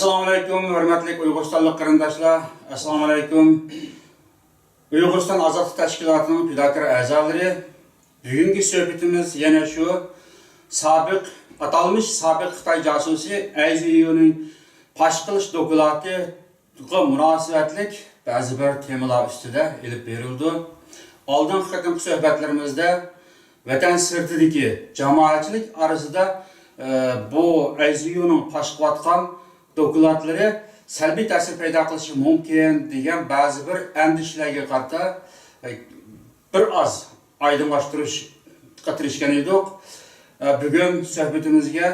Assalamu alaikum, hürmetli Uyg'uristonlik qarindoshlar. Assalamu alaikum. Uyg'uriston Azadlik tashkilotining fidokor a'zolari. Bugungi suhbatimiz yana shu atalmış sobiq Xitoy josusi Aziyuning fosh qilish doklatiga munosabatlik ba'zi bir temalar ustida elib berildi. Oldingi qatimki suhbatlarimizda vatan sirtidagi jamoatchilik orasida bu Aziyuning fosh qilayotgan dokladları salbiy ta'sir paydo qilishi mumkin degan ba'zi bir andishlarga qarata bir oz oydinlashtirishga tirishgan edik. Bugun suhbatimizga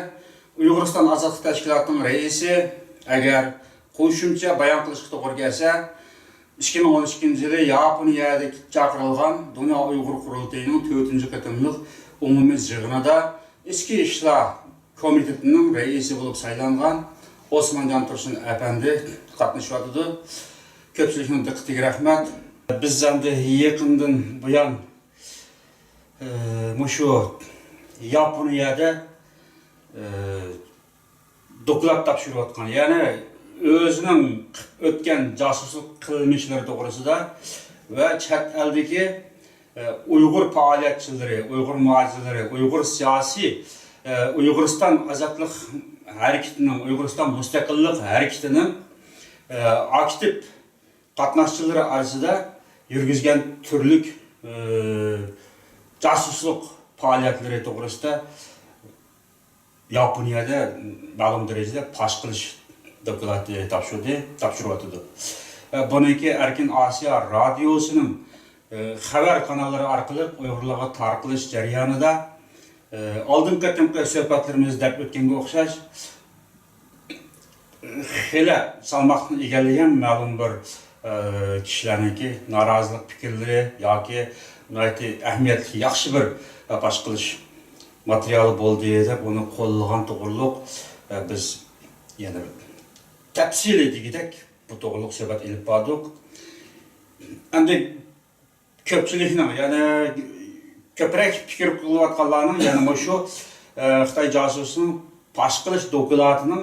Uyg'uriston Azadlik tashkilotining raisi agar qo'shimcha bayon qilishga to'g'ri kelsa 2012-yili Yaponiyada chaqirilgan Dunyo Uyg'ur qurultayining 4-qatimliq umumiy yig'inida Ichki ishlar komitetining raisi bo'lib saylangan Osmanjon Tursun efendi qatnashyapti. Ko'pchilikning diqqatiga rahmat. Biz endi yaqindan buyon shu Yaponiyada doklad topshirayotgan, ya'ni o'zining o'tgan josuslik qilmishlari to'g'risida va chet eldagi Uyg'ur faoliyatchilari, Uyg'ur muhojirlari, Uyg'ur siyosiy Uyg'uriston azadlik hareketining, Uyg'uriston mustaqillik hareketining aktiv qatnashchilari orasida yurgizgan turli josuslik faoliyatlari to'g'risida Yaponiyada ma'lum darajada fosh qilish doklati topshiryapti. Buniki Erkin Osiyo radiosining xabar kanallari orqali Uyg'urlarga tarqalish jarayonida oldingi qatimki suhbatlarimizda o'tganga o'xshash xila salmoqni egallagan ma'lum bir kishilarniki norozilik fikrlari yoki ahamiyatli yaxshi bir fosh qilish materiali bo'ldi deb uni qo'llagan to'g'riliq biz yana tafsili degidek bu to'g'riliq suhbat ilib bordik. Endi ko'pchilikning yana ko'proq fikr qilayotganlarning yana shu Xitoy josusining fosh qilish doklatining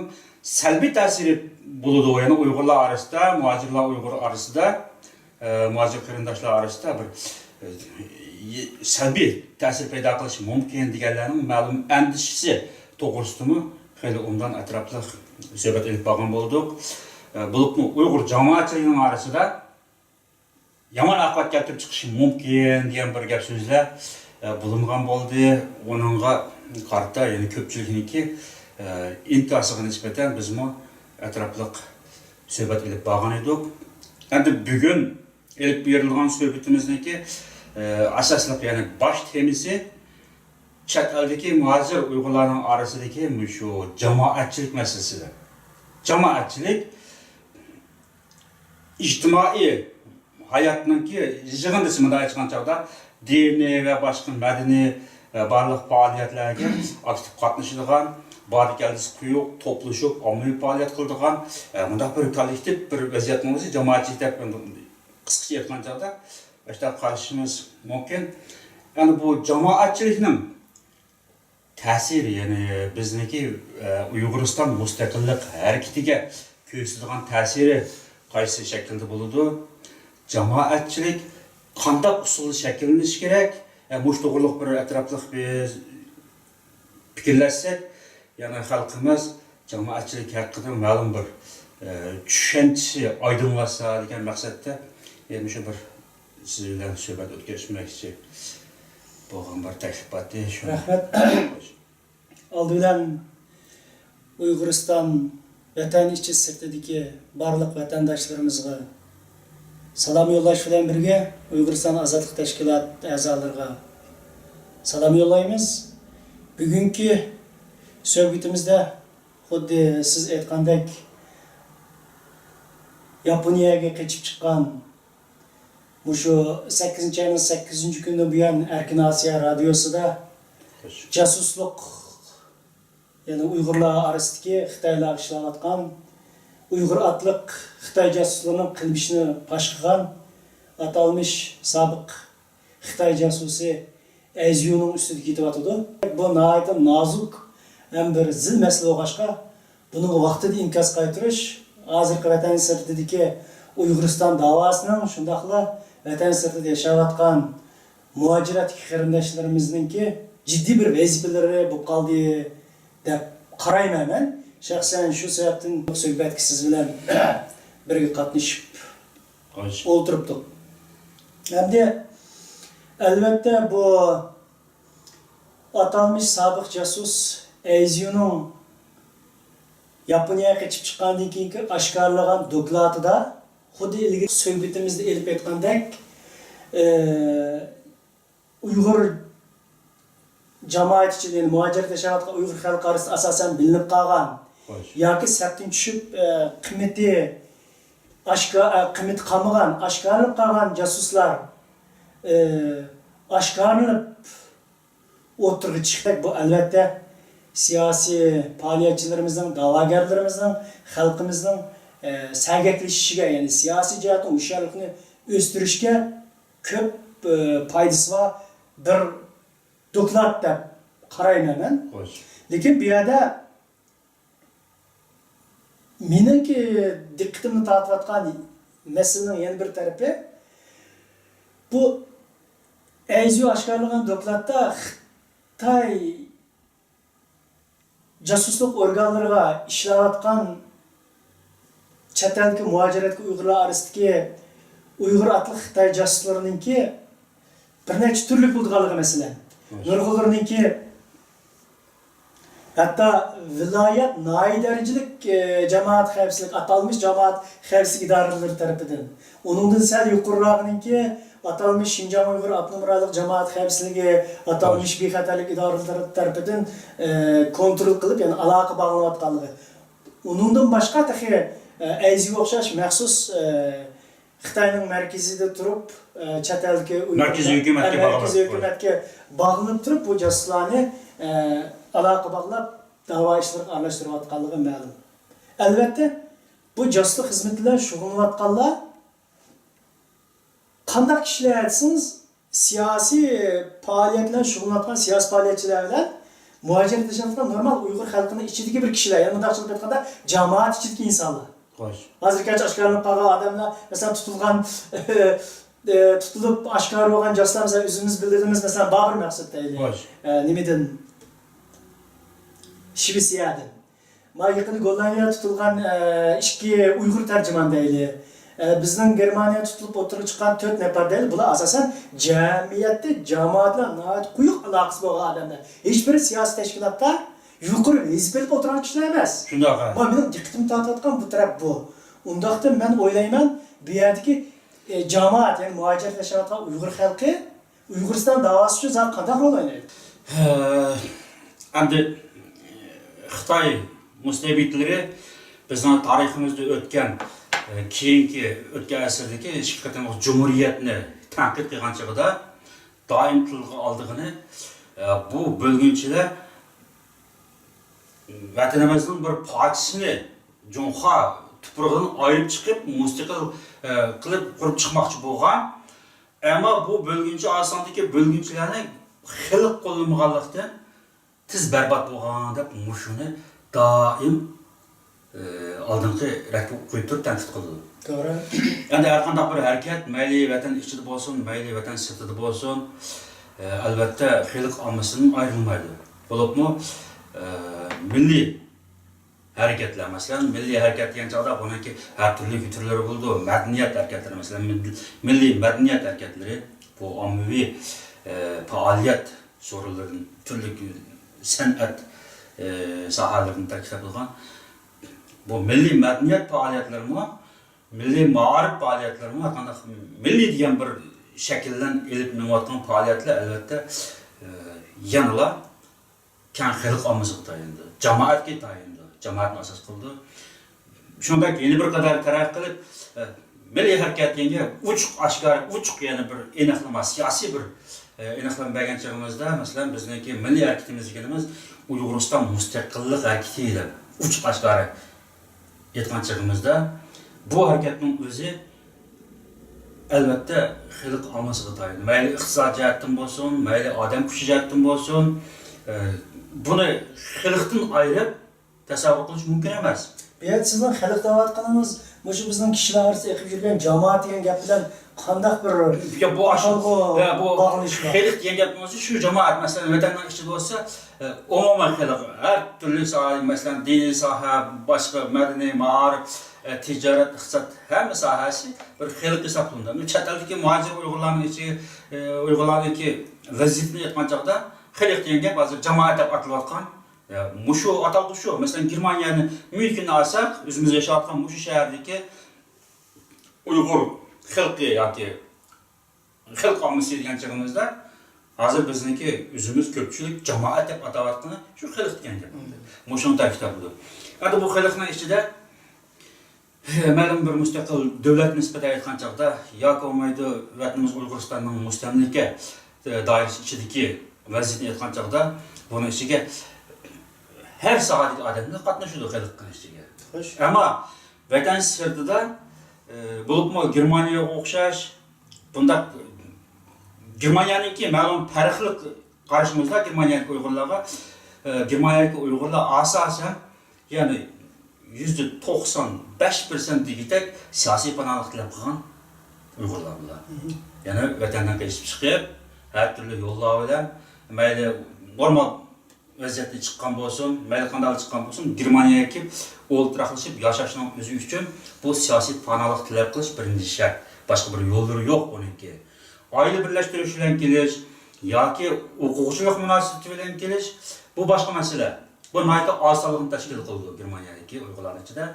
salbiy ta'siri bo'ladi. Yani Uyg'urlar orasida, muhojirlar Uyg'ur orasida, muhojir qarindoshlar orasida bir salbiy ta'sir paydo qilishi mumkin deganlarning ma'lum andishisi to'g'risida xeyli undan atrofli suhbat ilib borgan bo'ldik. Bo'libmi Uyg'ur jamoatchiligining orasida yomon oqibat keltirib chiqishi mumkin degan bir gap so'zlar bulungan bo'ldi. Onunga qarta, ya'ni ko'pchilikniki intihosiga nisbatan bizmi atrofli suhbat ilib borgan edik. Endi bugun ilib berilgan suhbatimizniki asosliq, ya'ni bosh temasi chet eldagi muhojir Uyg'urlarning orasidagi shu jamoatchilik masalasidir. Jamoatchilik ijtimoiy hayotninki yig'indisi bunday aytgan chog'da diniy va boshqa madaniy barliq faoliyatlarga aktiv qatnashadigan, bari keldisi quyuq to'plashib ommaviy faoliyat qiladigan bunday bir kollektiv bir vaziyatning o'zi jamoatchilik deb qisqacha aytgan chog'da işte qarashimiz mumkin. Yani bu jamoatchilikning ta'siri, ya'ni bizniki Uyg'uriston mustaqillik harakatiga ko'rsatgan ta'siri qaysi shaklda bo'ladi? Jamoatchilik qanday usul shakllanishi kerak? Bu to'g'riliq bir atrofli biz fikrlashsak, ya'ni xalqimiz jamoatchilik haqida ma'lum bir tushunchasi oydinlashsa degan maqsadda yana shu bir siz bilan suhbat o'tkazmoqchi bo'lgan bir taklif etdi. Rahmat. Oldi bilan Uyg'uriston vatan ichi sirtidagi barliq vatandoshlarımizga salom yo'llash bilan birga Uyg'uriston Azadlik tashkiloti a'zolariga salom yo'llaymiz. Bugungi suhbatimizda xuddi siz aytgandek Yaponiyaga qochib chiqqan şu 8-ayning 8-kundan buyon Erkin Osiyo radiosida jasusluk, yani Uyg'urlar orasidagi Xitoylar ishlayotgan Uyg'ur atliq Xitoy jasuslarining qilmishini fosh qilgan atalmış sobiq Xitoy jasusi Aziyuning ustida ketyapti. Bu nihoyat nozuk ham bir zil masala bo'lg'achqa Bunun vaqtida inkos qaytirish hozirgi vatan sirtidagi Uyg'uriston davosining shundaqla vatan sirtida yashayotgan muhojirat qarindoshlarimizninki jiddiy bir vazifalari bo'lib qoldi deb qarayman men. Shaxsan shu sababdan suhbatga siz bilan birga qatnashib o'tiribdik. Hamda albatta bu atalmış sobiq jasus Eyzyu'nun Yaponiyaga qochib chiqqandan keyingi oshkorlagan dokladida xuddi ilgari suhbatimizda elib aytgandek Uyg'ur jamoat ichida muhojirat yashayotgan Uyg'ur xalqi orasida asosan bilinib qolgan yoki sapdan tushib qiymati qilmagan, oshkorlanib qolgan jasuslar oshkorlanib o'tirg'i chiqdi. Bu albatta siyosiy faoliyatchilarimizning, da'vogarlarimizning, xalqimizning sergaklashishiga, ya'ni siyosiy jihatdan hushyorlikni o'stirishga ko'p foydasi bor bir doklad deb qarayman men. Lekin bu yerda meniki diqqatimni tortayotgan masalaning yana bir tarafi bu Eyzyu'yu oshkorlagan dokladda Xitoy jasusluk organlariga ishlayotgan chet eldagi muhojiratga Uyg'urlar orasidagi Uyg'ur atli Xitoy jasuslarininki bir necha turli bo'lganligi masalan. Nurg'ullarninki hatta viloyat noyi darajalik jamoat xavfsizlik atalmış jamoat xavfsizlik idoralari tarafidan. Onundan sal yuqoriroqninki atalmış Şinjan Uyghur Abnumralik jamoat xavfsizligi atalmış bexatarlik idoralari tarafidan kontrol qilib, ya'ni aloqa bog'lanayotganligi. Onundan boshqa taxi Eyzyuga o'xshash maxsus Xitoyning markazida turib, chet eldagi markaziy hukumatga bog'lanib turib, bu jasuslarni aloqa bog'lab da'vo ishlariga aralashtirayotganligi ma'lum. Albatta, bu jasuslik xizmati bilan shug'ullanayotganlar qanday kishilar aytsangiz, siyosiy faoliyat bilan shug'ullanayotgan siyosiy faoliyatchilar bilan muhojirat yashayotgan normal Uyg'ur xalqining ichidagi bir kishilar, ya'ni mundaqchilik aytganda jamoat ichidagi insonlar. Hozirgacha oshkorlanib qolgan odamlar, masalan tutilib oshkor bo'lgan jasuslar, masalan o'zimiz bildirimiz, masalan Babur Maqsud deydi. Nimadan? Shvetsiyadan. Ma yaqin Gollandiyada tutilgan ikki Uyg'ur tarjimon deydi. Bizning Germaniyada tutilib o'tirib chiqqan 4 nafar deydi. Bular asosan jamiyatda jamoatlar nihoyat quyuq aloqasi bo'lgan odamlar. Hech bir siyosiy tashkilotda yuqori vazifada o'tirgan kishilar emas. Shunday. Men diqqatimni tortayotgan bu taraf bu. Undaqda men o'ylayman, bu yerdagi jamoat, ya'ni muhojirat yashayotgan Uyg'ur xalqi Uyg'uriston davosi uchun zot qanday rol o'ynaydi? Endi Xitoy mustabidlari bizning tariximizda o'tgan keyingi o'tgan asrdagi hech qanday jumhuriyatni tanqid qilgan chog'ida doim tilga oldig'ini bu bo'lgunchilar vatanimizning bir parchasini Junxo tuprog'idan ayirib chiqib mustaqil qilib qurib chiqmoqchi bo'lgan. Ammo bu bo'lgunchi osondagi bo'lgunchilarni xilq qo'llamaganlikdan tiz barbod bo'lgan deb mushuni doim oldingi rakib qo'yib turib tanqid qildi. To'g'ri. Endi har qanday bir harakat, mayli vatan ichida bo'lsin, mayli vatan sirtida bo'lsin, albatta xalq ommasidan ayrilmaydi. Bo'libmi milliy hareketler, masalan milliy harakat degan chog'da buniki har turli fikrlar bo'ldi. Madaniyat harakatlari, masalan milliy madaniyat harakatlari bu ommaviy faoliyat so'rovlarining turli san'at sohalarini taklif qilgan. Bu milliy madaniyat faoliyatlarimi, milliy ma'arif faoliyatlarimi, qanday milliy degan bir shakldan elib minayotgan faoliyatlar albatta yanıla keng xalq ommasiga tayindi, jamoatga tayindi, jamoatni asos qildi. Shunday yeni bir qadar taraf qilib milliy harakatga uchuq oshkor, uchuq yana bir aniqlama, siyosiy bir aniqlanmagan chog'imizda, masalan bizniki milliy harakatimiz deganimiz Uyg'uriston mustaqillik harakati deb uchuq oshkor aytgan chog'imizda bu harakatning o'zi albatta xalq ommasiga tayindi. Mayli iqtisodiy jihatdan bo'lsin, mayli odam kuchi jihatdan bo'lsin, buni xalqdan ayirib tasavvur qilish mumkin emas. Bu yerda sizning xalq da'vatqanimiz mushu bizning kishilar orasida eqib yurgan jamoat degan gap bilan qandaq bir bu bog'lanish bor. xalq degan gap bo'lsa, shu jamoat masalan vatandan ichida bo'lsa, umuman xalq har turli soha, masalan diniy soha, boshqa madaniy, ma'arif, tijorat, iqtisod hamma sohasi bir xalq hisoblanadi. Chet eldagi muhojir Uyg'urlarniki vaziyatni aytgan chog'da xalq degan gap hozir jamoat deb atalayotgan. Mushu atalg'i shu. Masalan Germaniyani Myunxenni olsak, o'zimiz yashayotgan mushu shahardagi Uyg'ur xalqi yoki xalq ommasi degan chog'imizda hozir bizniki o'zimiz ko'pchilik jamoat deb atayotgani shu xalq degan gap. Mushuni ta'kidladi. Endi bu xalqning ichida ma'lum bir mustaqil davlat nisbatan aytgan chog'da yoki bo'lmaydi vatanimiz Uyg'uristonning mustamlika doirasi ichidagi vaziyatni aytgan chog'da buni ichiga her sohadagi odamlar qatnashadi xalqning ichiga. Xo'sh. Ammo vatan sirtida bo'libmi Germaniyaga o'xshash bunda Germaniyaniki ma'lum farqli qarashimizda Germaniyalik Uyg'urlarga Germaniyalik Uyg'urlar asosan ya'ni %95% degidak siyosiy panohlik tilab qilgan Uyg'urlar bular. Ya'ni vatandan qochib chiqib, har turli yo'llar bilan mayli normal vaziyatda chiqqan bo'lsin, mayli qanday chiqqan bo'lsin, Germaniyaga kelib o'ltiraqlashib yashashning o'zi uchun bu siyosiy panohlik tilab qilish birinchi shart. Boshqa bir yo'llari yo'q uniki. Oila birlashtirish bilan kelish yoki o'quvchilik munosabati bilan kelish bu boshqa masala. Bu nayta osonlikni tashkil qildi Germaniyadagi Uyg'urlar ichida.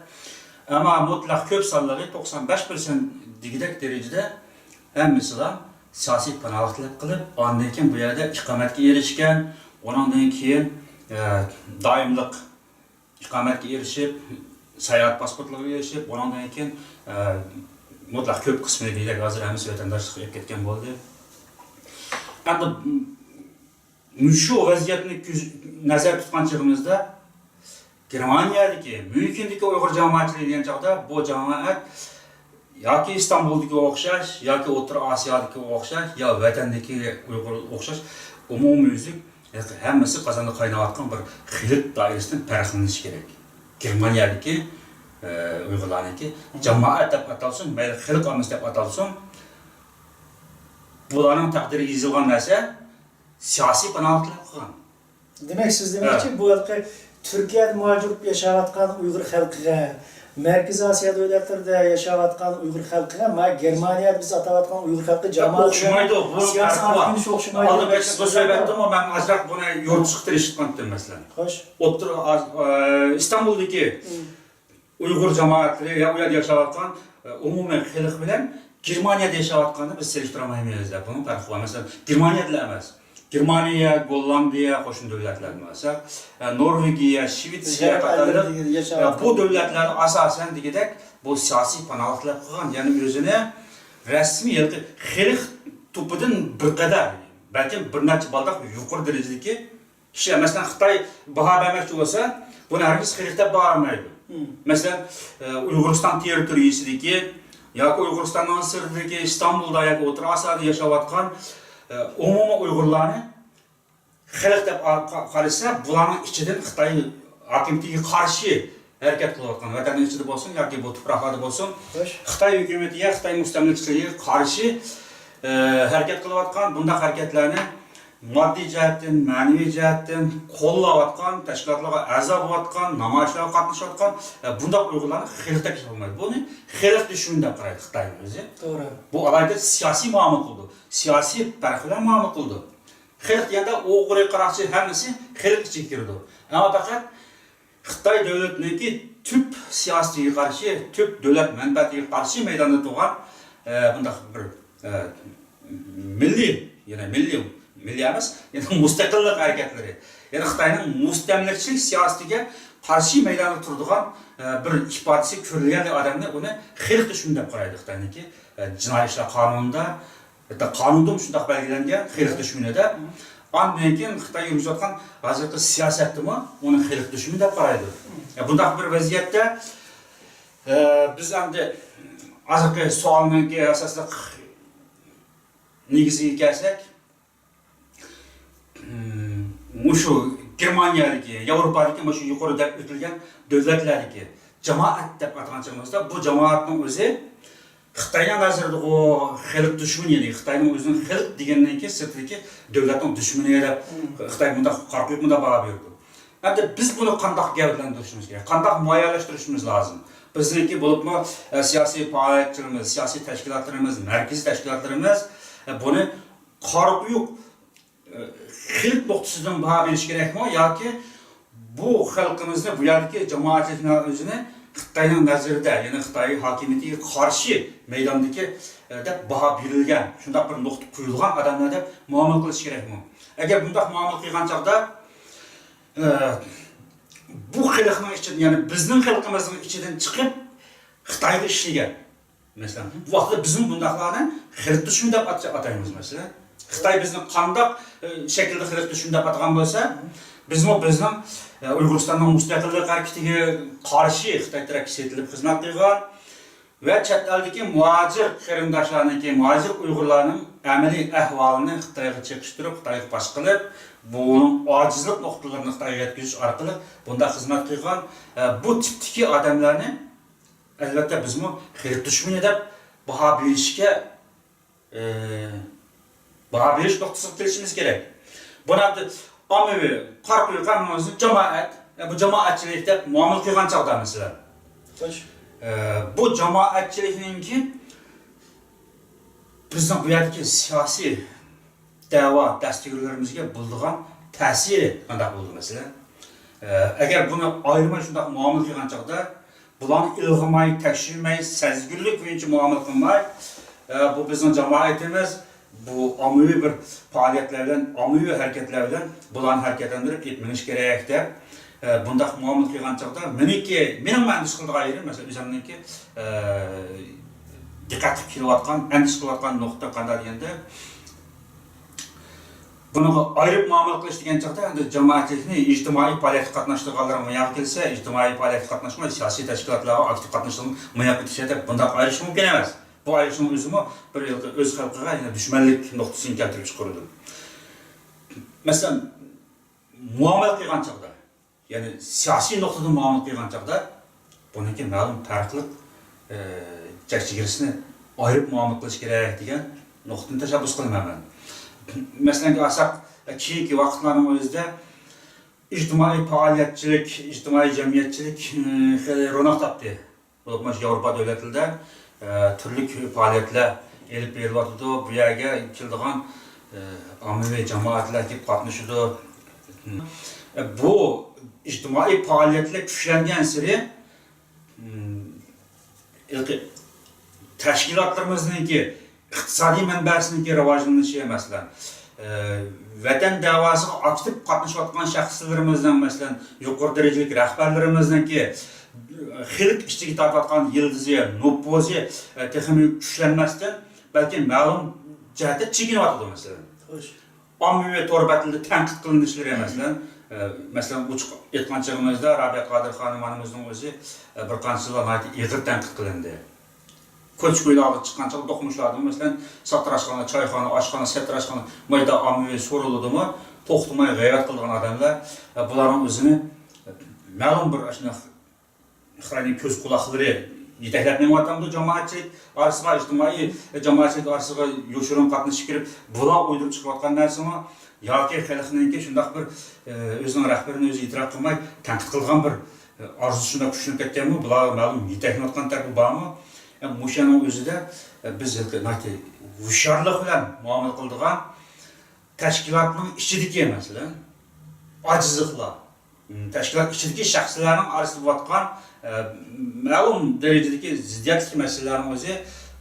Ammo mutlaq ko'p sonlari 95% degidak darajada hammasilar siyosiy panohlik tilab qilib, ondan keyin bu yerda iqomatga erishgan, ondan keyin doimlik iqomatga erishib, sayohat pasportlariga erishib, ondan keyin mutlaq ko'p qismi deylik hozir hammasi vatandoshlik qilib ketgan bo'ldi. Endi shu vaziyatni nazar tutgan chog'imizda Germaniyadagi, Myunxendagi Uyg'ur jamoatchiligi degan chog'da bu jamoat yoki Istanbuldagi o'xshash, yoki O'rta Osiyodagi o'xshash, yo vatandagi Uyg'ur o'xshash umumyuzlik hammasi qozonda qaynayotgan bir xalq doirasidan farqlanishi kerak. Germaniyadagi Uyg'urlarniki jamoat deb atalsin, mayli xalq ommasi deb atalsin, bularning taqdiriga yozilgan narsa siyosiy panohlik qilgan. Demak, siz demoqchi bu yerda Turkiyada muhojir yashayotgan Uyg'ur xalqiga, Markaziy Osiyo davlatlarida yashayotgan Uyg'ur xalqiga, Germaniyada biz atayotgan Uyg'ur xalqi jamoat o'xshamaydi. Bu siyosiy aqlini o'xshamaydi. Albatta siz so'zlayaptimi, men azroq buni yoritishtirishib qoldim masalan. Xo'sh. Istanbuldagi Uyg'ur jamoatlari ya u yerda yashayotgan umuman xalq bilan Germaniyada yashayotganini biz selishtira olmaymiz. Buni farqi bor. Masalan, Germaniyada emas. Germaniya, Gollandiya qo'shni davlatlar bo'lsa, Norvegiya, Shvetsiya qatorlar bu davlatlar asosan degidak bu siyosiy panohlik qilgan, ya'ni o'zini rasmiy yoki xalq to'pidan bir qadar, balki bir necha baldaq yuqori darajadagi kishilar, masalan Xitoy baho bermoqchi bo'lsa, buni hargiz xalq deb baho bermaydi. Masalan, Uyg'uriston territoriyasidagi yoki Uyg'uristonning sirtidagi Istanbulda yoki O'rta Osiyoda yashayotgan umuman Uyg'urlarni xalq deb qarasa, bularning ichidan Xitoy hokimiyatiga qarshi harakat qilayotgan, vatanning ichida bo'lsin yoki bu tuproqlarda bo'lsin, Xitoy hukumatiga, Xitoy mustamlikachilarga qarshi harakat qilayotgan, bunday harakatlarni moddiy jihatdan, ma'naviy jihatdan qo'llayotgan, tashkilotlarga a'zo bo'layotgan, namoyishlarga qatnashayotgan bunday Uyg'urlarni xalq deb hisoblamaydi. Buni xalq dushmani deb qaraydi Xitoy o'zi. To'g'ri. Bu alayda siyosiy muomala qildi. Siyosiy farqlar muomala qildi. Xalq deganda o'g'ri qarashchi hammasi xalq ichiga kirdi. Ammo faqat Xitoy davlatiniki tub siyosatiga qarshi, tub davlat manfaatiga qarshi maydonda turgan bunday bir milliy emas, ya'ni mustaqillik harakatlari. Ya'ni Xitoyning mustamlikachilik siyosatiga qarshi maydonda turadigan bir ifodasi ko'rilgan odamlar uni xalq dushmani deb qaraydi Xitoyniki. Jinoiy ishlar qonunida qonunda shunday belgilangan xalq dushmanida. Ondan keyin Xitoy yurgizayotgan hozirgi siyosatimi uni xalq dushmani deb qaraydi. Bunday bir vaziyatda biz endi hozirgi savolga asosli negiziga kelsak, mushu Germaniyadagi, Yevropadagi mana shu yuqorida o'tilgan davlatlardagi jamoat deb ataganchimizda bu jamoatning o'zi Xitoyning nazarida o xalq dushmani, ya'ni Xitoyning o'zining xalq degandan keyin sirtdagi davlatning dushmani deb Xitoy bunda qarqib bunda baho berdi. Endi biz buni qanday gavdalantirishimiz kerak? Qanday muayyanlashtirishimiz lozim? Bizniki bo'libmi siyosiy faoliyatchilarimiz, siyosiy tashkilotlarimiz, markaziy tashkilotlarimiz buni qarquyuq xalq nuqtasidan baho berish kerakmi yoki bu xalqimizni bu yerdagi jamoatchilikning o'zini Xitoyning nazarida, ya'ni Xitoy hokimiyatiga qarshi maydondagi deb baho berilgan, shunday bir nuqta qo'yilgan odamlar deb muomala qilish kerakmi? Agar bunday muomala qilgan chaqda bu xalqning ichidan, ya'ni bizning xalqimizning ichidan chiqib Xitoyga ishlagan. Masalan, bu vaqtda bizim bundaqlarni xalq dushmani deb ataymiz masalan. Xitoy bizni qanday shaklda xalq dushmani deb atagan bo'lsa, bizning Uyg'uristonning mustaqillik harakatiga qarshi Xitoy tarafga setilib xizmat qilgan va chet eldagi muhojir qarindoshlarniki, muhojir Uyg'urlarning amaliy ahvolini Xitoyga chiqishtirib, Xitoyga pash qilib, buning ojizlik nuqtalarini Xitoyga yetkazish orqali bunda xizmat qilgan bu tipdagi odamlarni albatta bizmi xalq dushmani deb baho berishga baho berish nuqtasiga kelishimiz kerak. Buni ommaviy qarquyuq qanunimizni jamoat, bu jamoatchilik deb muomala qilgan chog'da masalan. Bu jamoatchilikninki bizning bu yerdagi siyosiy da'vo dasturlarimizga bo'lgan ta'siri qanday bo'ldi masalan? Agar buni ayirmay shunday muomala qilgan chog'da bularni ilg'amay, tekshirmay, sezgirlik bo'yicha muomala qilmay, bu bizning jamoatimiz bu ommaviy bir faoliyatlar bilan, ommaviy harakatlar bilan bularni harakatlantirib ketmenish kerak deb bundaq muomala qilgan chog'da mening andish qildigan yerim masalan o'zimniki diqqat qilayotgan, andish qilayotgan nuqta qanday deganda buni ayirib muomala qilish degan chog'da endi jamoatchilikni ijtimoiy faoliyatga qatnashtirganlar mo'yaq kelsa, ijtimoiy faoliyatga qatnashmay, siyosiy tashkilotlarga aktiv qatnashtirgan mo'yaq ketishadi, bundaq ayirish mumkin emas. Bu ayrışının özümü bir yılda öz xalqiga yine düşmanlik noktasını keltirib chiqardi. Mesela muomala qilgan chaqda, ya'ni siyosiy nuqtadan muomala qilgan chaqda buniki ma'lum farqli chekchigirisini ayirib muomala qilish kerak degan nuqtani tashabbus qilaman. Masalan, olsak keyingi vaqtlarning o'zida ijtimoiy faoliyatchilik, ijtimoiy jamiyatchilik ro'naq topdi. Bu Yevropa davlatlarida turli faoliyatlar elib berilyapti. Bu yerga keladigan ommaviy jamoatlar kelib qatnashadi. Bu ijtimoiy faoliyatlar kuchlangan sari tashkilotlarimizningki iqtisodiy manbasiningki rivojlanishi masalan vatan davosiga aktiv qatnashayotgan shaxslarımızdan masalan yuqori darajali rahbarlarimizningki xalq ichiga tortayotgan yildizi, nupuzi texnik kuchlanmasdan balki ma'lum jihatda chekinyapti masalan. Ommaviy to'rbatlarda tanqid qilinishlari masalan uchiq aytgan chog'imizda Rabiya Qodir xonimimizning o'zi bir qanchalar ig'ir tanqid qilindi. Ko'ch-ko'ylarga chiqqan chog'da do'qmishlardi masalan satrashxona, choyxona, oshxona, satrashxona mayda ommaviy so'riladimi, to'xtamay g'ayrat qilgan odamlar bularning o'zini ma'lum bir ashuna Xitoyning ko'z quloqlari yetaklayotgan jamoatchilik orasiga, ijtimoiy jamoatchilik orasiga yoshirin qatnashib kirib, bular o'ydirib chiqayotgan narsami yoki xalqningki shunday bir o'zining rahbarini o'zi e'tirof qilmay tanqid qilgan bir orzu shunday kuchlanib ketganmi, bular ma'lum yetaklayotgan taraf bormi? O'shaning o'zida biz hushyorlik bilan muomala qiladigan tashkilotning ichidagi masalan ojizliklar, tashkilot ichidagi shaxslarning orasida bo'layotgan ma'lum darajadagi ziddiyatli masalalarning o'zi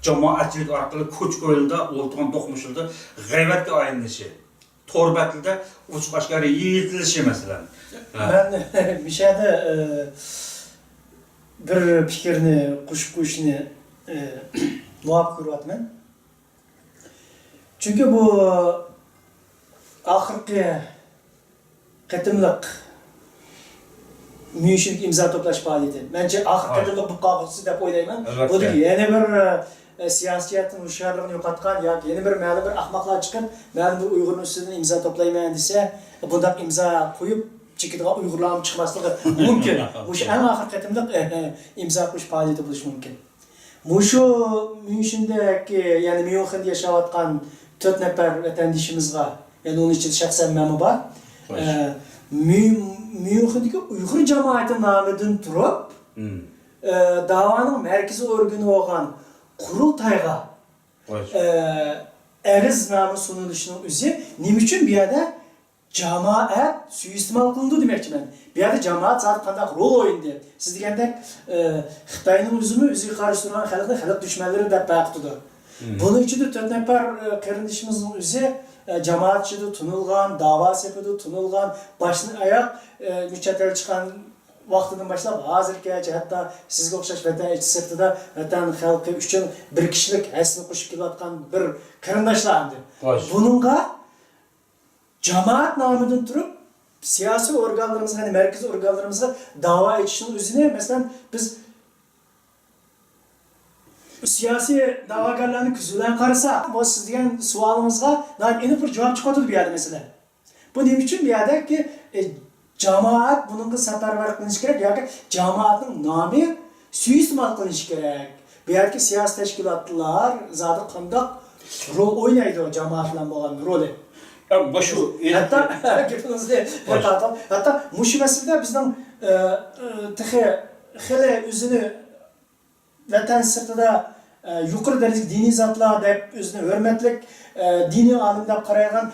jamoatchilik orqali ko'ch-ko'yilda o'ltirgan to'qmishilda g'aybatga aylanishi, to'rbatlarda uchiq oshkora yeyitilishi masalan. Ben Mishada bir fikrni qo'shib qo'yishni muvaffaq ko'ryapman. Chunki bu oxirgi qatimliq Münşinlik imza toplash faoliyati. Menimcha oxirgi qatimliq bu qog'ozi deb o'ylayman. Bu yana bir siyosatning hushyorligini yo'qotgan yoki yana bir ma'lum bir ahmoqlar chiqib, men bu Uyg'urning ustidan imzo toplayman desa, bunday imzo qo'yib chekadigan Uyg'urlarning chiqmasligi mumkin. O'sha eng oxirgi qatimliq imzo qo'yish faoliyati bo'lishi mumkin. Shundaki, ya'ni Myunxenda yashayotgan 4 nafar vatandishimizga, ya'ni onun ichida shaxsan men bor. Myunxendagi Uyg'ur jamoati nomidan turib, da'voning markaziy organi bo'lgan qurultayga ariz nomi sunilishining o'zi nima uchun bu yerda jamoat suiiste'mol qilindi demoqchiman. Bu yerda jamoat zot qanday rol o'ynadi? Siz degandek Xitoyning o'ziga qarshi turgan xalq dushmanlari deb baqirdi. Buning ichida 4 nafar qarindishimizning o'zi jamoat ichida tunilgan, da'vo sepida tunilgan, boshdan oyoq muchatal chiqqan vaqtidan boshlab hozirgacha hatto sizga o'xshash vatan ichi sirtida vatan xalqi uchun bir kishilik hasni qo'shib kelayotgan bir qarindoshlar. Buningga jamoat nomidan turib siyosiy organlarimizga, ya'ni markaziy organlarimizga da'vo etishning o'zini, masalan, biz siyosiy da'vogarlarni ko'zdan qarasak, bu siz degan savolimizga aniq bir javob chiqadi bu yerda masalan. Bu nima uchun bu yerdaki jamoat buningga safarbar qilinishi kerak yoki jamoatning nomi suiiste'mol qilinishi kerak. Bu yerga siyosiy tashkilotlar zodi qanday rol o'ynaydi jamoat bilan bo'lgan roli. Hatta mush masalada bizning xili o'zini vatan sirtida yuqori darajadagi diniy zotlar deb o'zini hurmatli diniy olim deb qaragan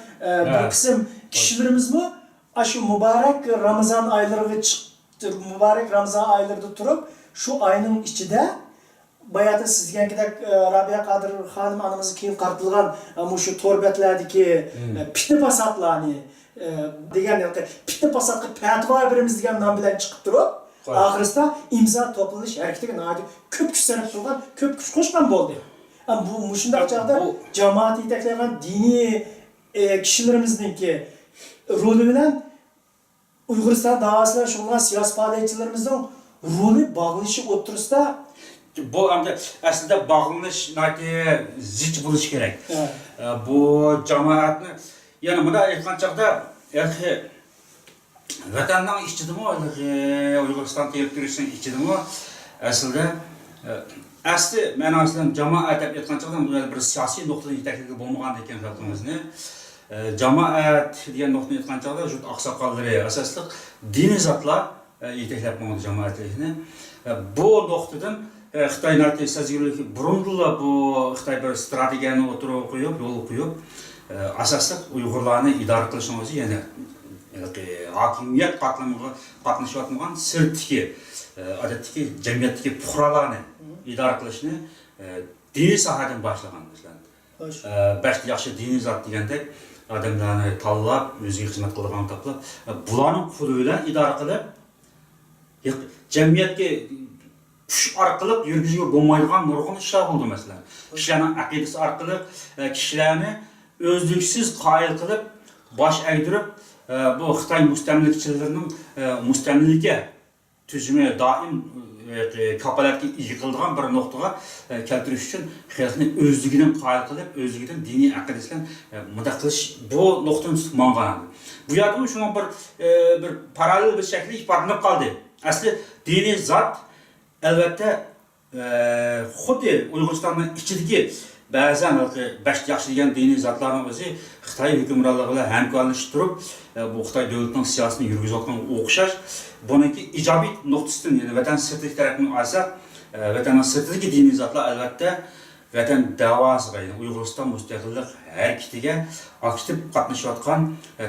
bir qism kishilarimizmi shu muborak Ramazon oylariga chiqdi, muborak Ramazon oylarida turib, shu oyning ichida bayatı siz degandek Rabia Qadir xonim onamizga keyin qartilgan shu to'rbatlardagi fitna fasodlarni degan fitna fasodga fatvo beramiz degan nom bilan chiqib turib, oxirisida imzo to'planish harakatiga ko'p kuch sarf qilgan, ko'p kuch qo'shgan bo'ldi. Bu shunday chog'da jamoat yetaklagan diniy kishilarimizningki roli bilan Uyg'uriston davosida shunga siyosiy faoliyatchilarimizning roli bog'lanishi o'tirisida bu aslida bog'lanish zich bo'lishi kerak. Bu jamoatni yana bunda aytgan chog'da vatanning ichidami, Uyg'uriston territoriyasining ichidami aslida asli ma'nosida jamoat deb aytgan chog'da bu bir siyosiy nuqtadan yetakligi bo'lmagan ekan xalqimizni. Jamoat degan nuqtadan aytgan chog'da shu oqsoqollari asosli diniy zotlar yetaklab bo'lgan jamoatlikni. Bu nuqtadan Xitoy natijasida burundular bu Xitoy bir strategiyani o'tirib qo'yib, yo'l qo'yib, asosli Uyg'urlarni idora qilishning o'zi yana hokimiyat qatnashayotgan sirtdagi odatdagi jamiyatdagi fuqarolarni idora qilishni diniy sohadan boshlagan bizlar. Baxti yaxshi diniy zot degandek odamlarni tanlab, o'ziga xizmat qiladigan to'plab, bularning puli bilan idora qilib jamiyatga kuch orqali yurgizib bo'lmaydigan nurg'un ishlar bo'ldi masalan. Kishilarning aqidasi orqali kishilarni o'zliksiz qoyil qilib, bosh egdirib, bu Xitoy mustamlikchilarining mustamlika tuzumi doim kapolatga yiqilgan bir nuqtaga keltirish uchun xalqni o'zligidan qoyil qilib, o'zligidan diniy aqidasidan mudaq qilish bu nuqtadan tutmangan. Bu yerda shunga bir parallel bir shaklda ifodalanib qoldi. Asli diniy zot albatta xuddi Uyg'uristonning ichidagi ba'zan baxti yaxshi degan diniy zotlarning o'zi Xitoy hukmronligi bilan hamkorlashib turib, bu Xitoy davlatining siyosatini yurgizayotgan o'xshash. Buniki ijobiy nuqtasidan, ya'ni vatan sirtidagi tarafini olsak, vatanning sirtidagi diniy zotlar albatta vatan davosiga, ya'ni Uyg'uriston mustaqillik harakatiga aktiv qatnashayotgan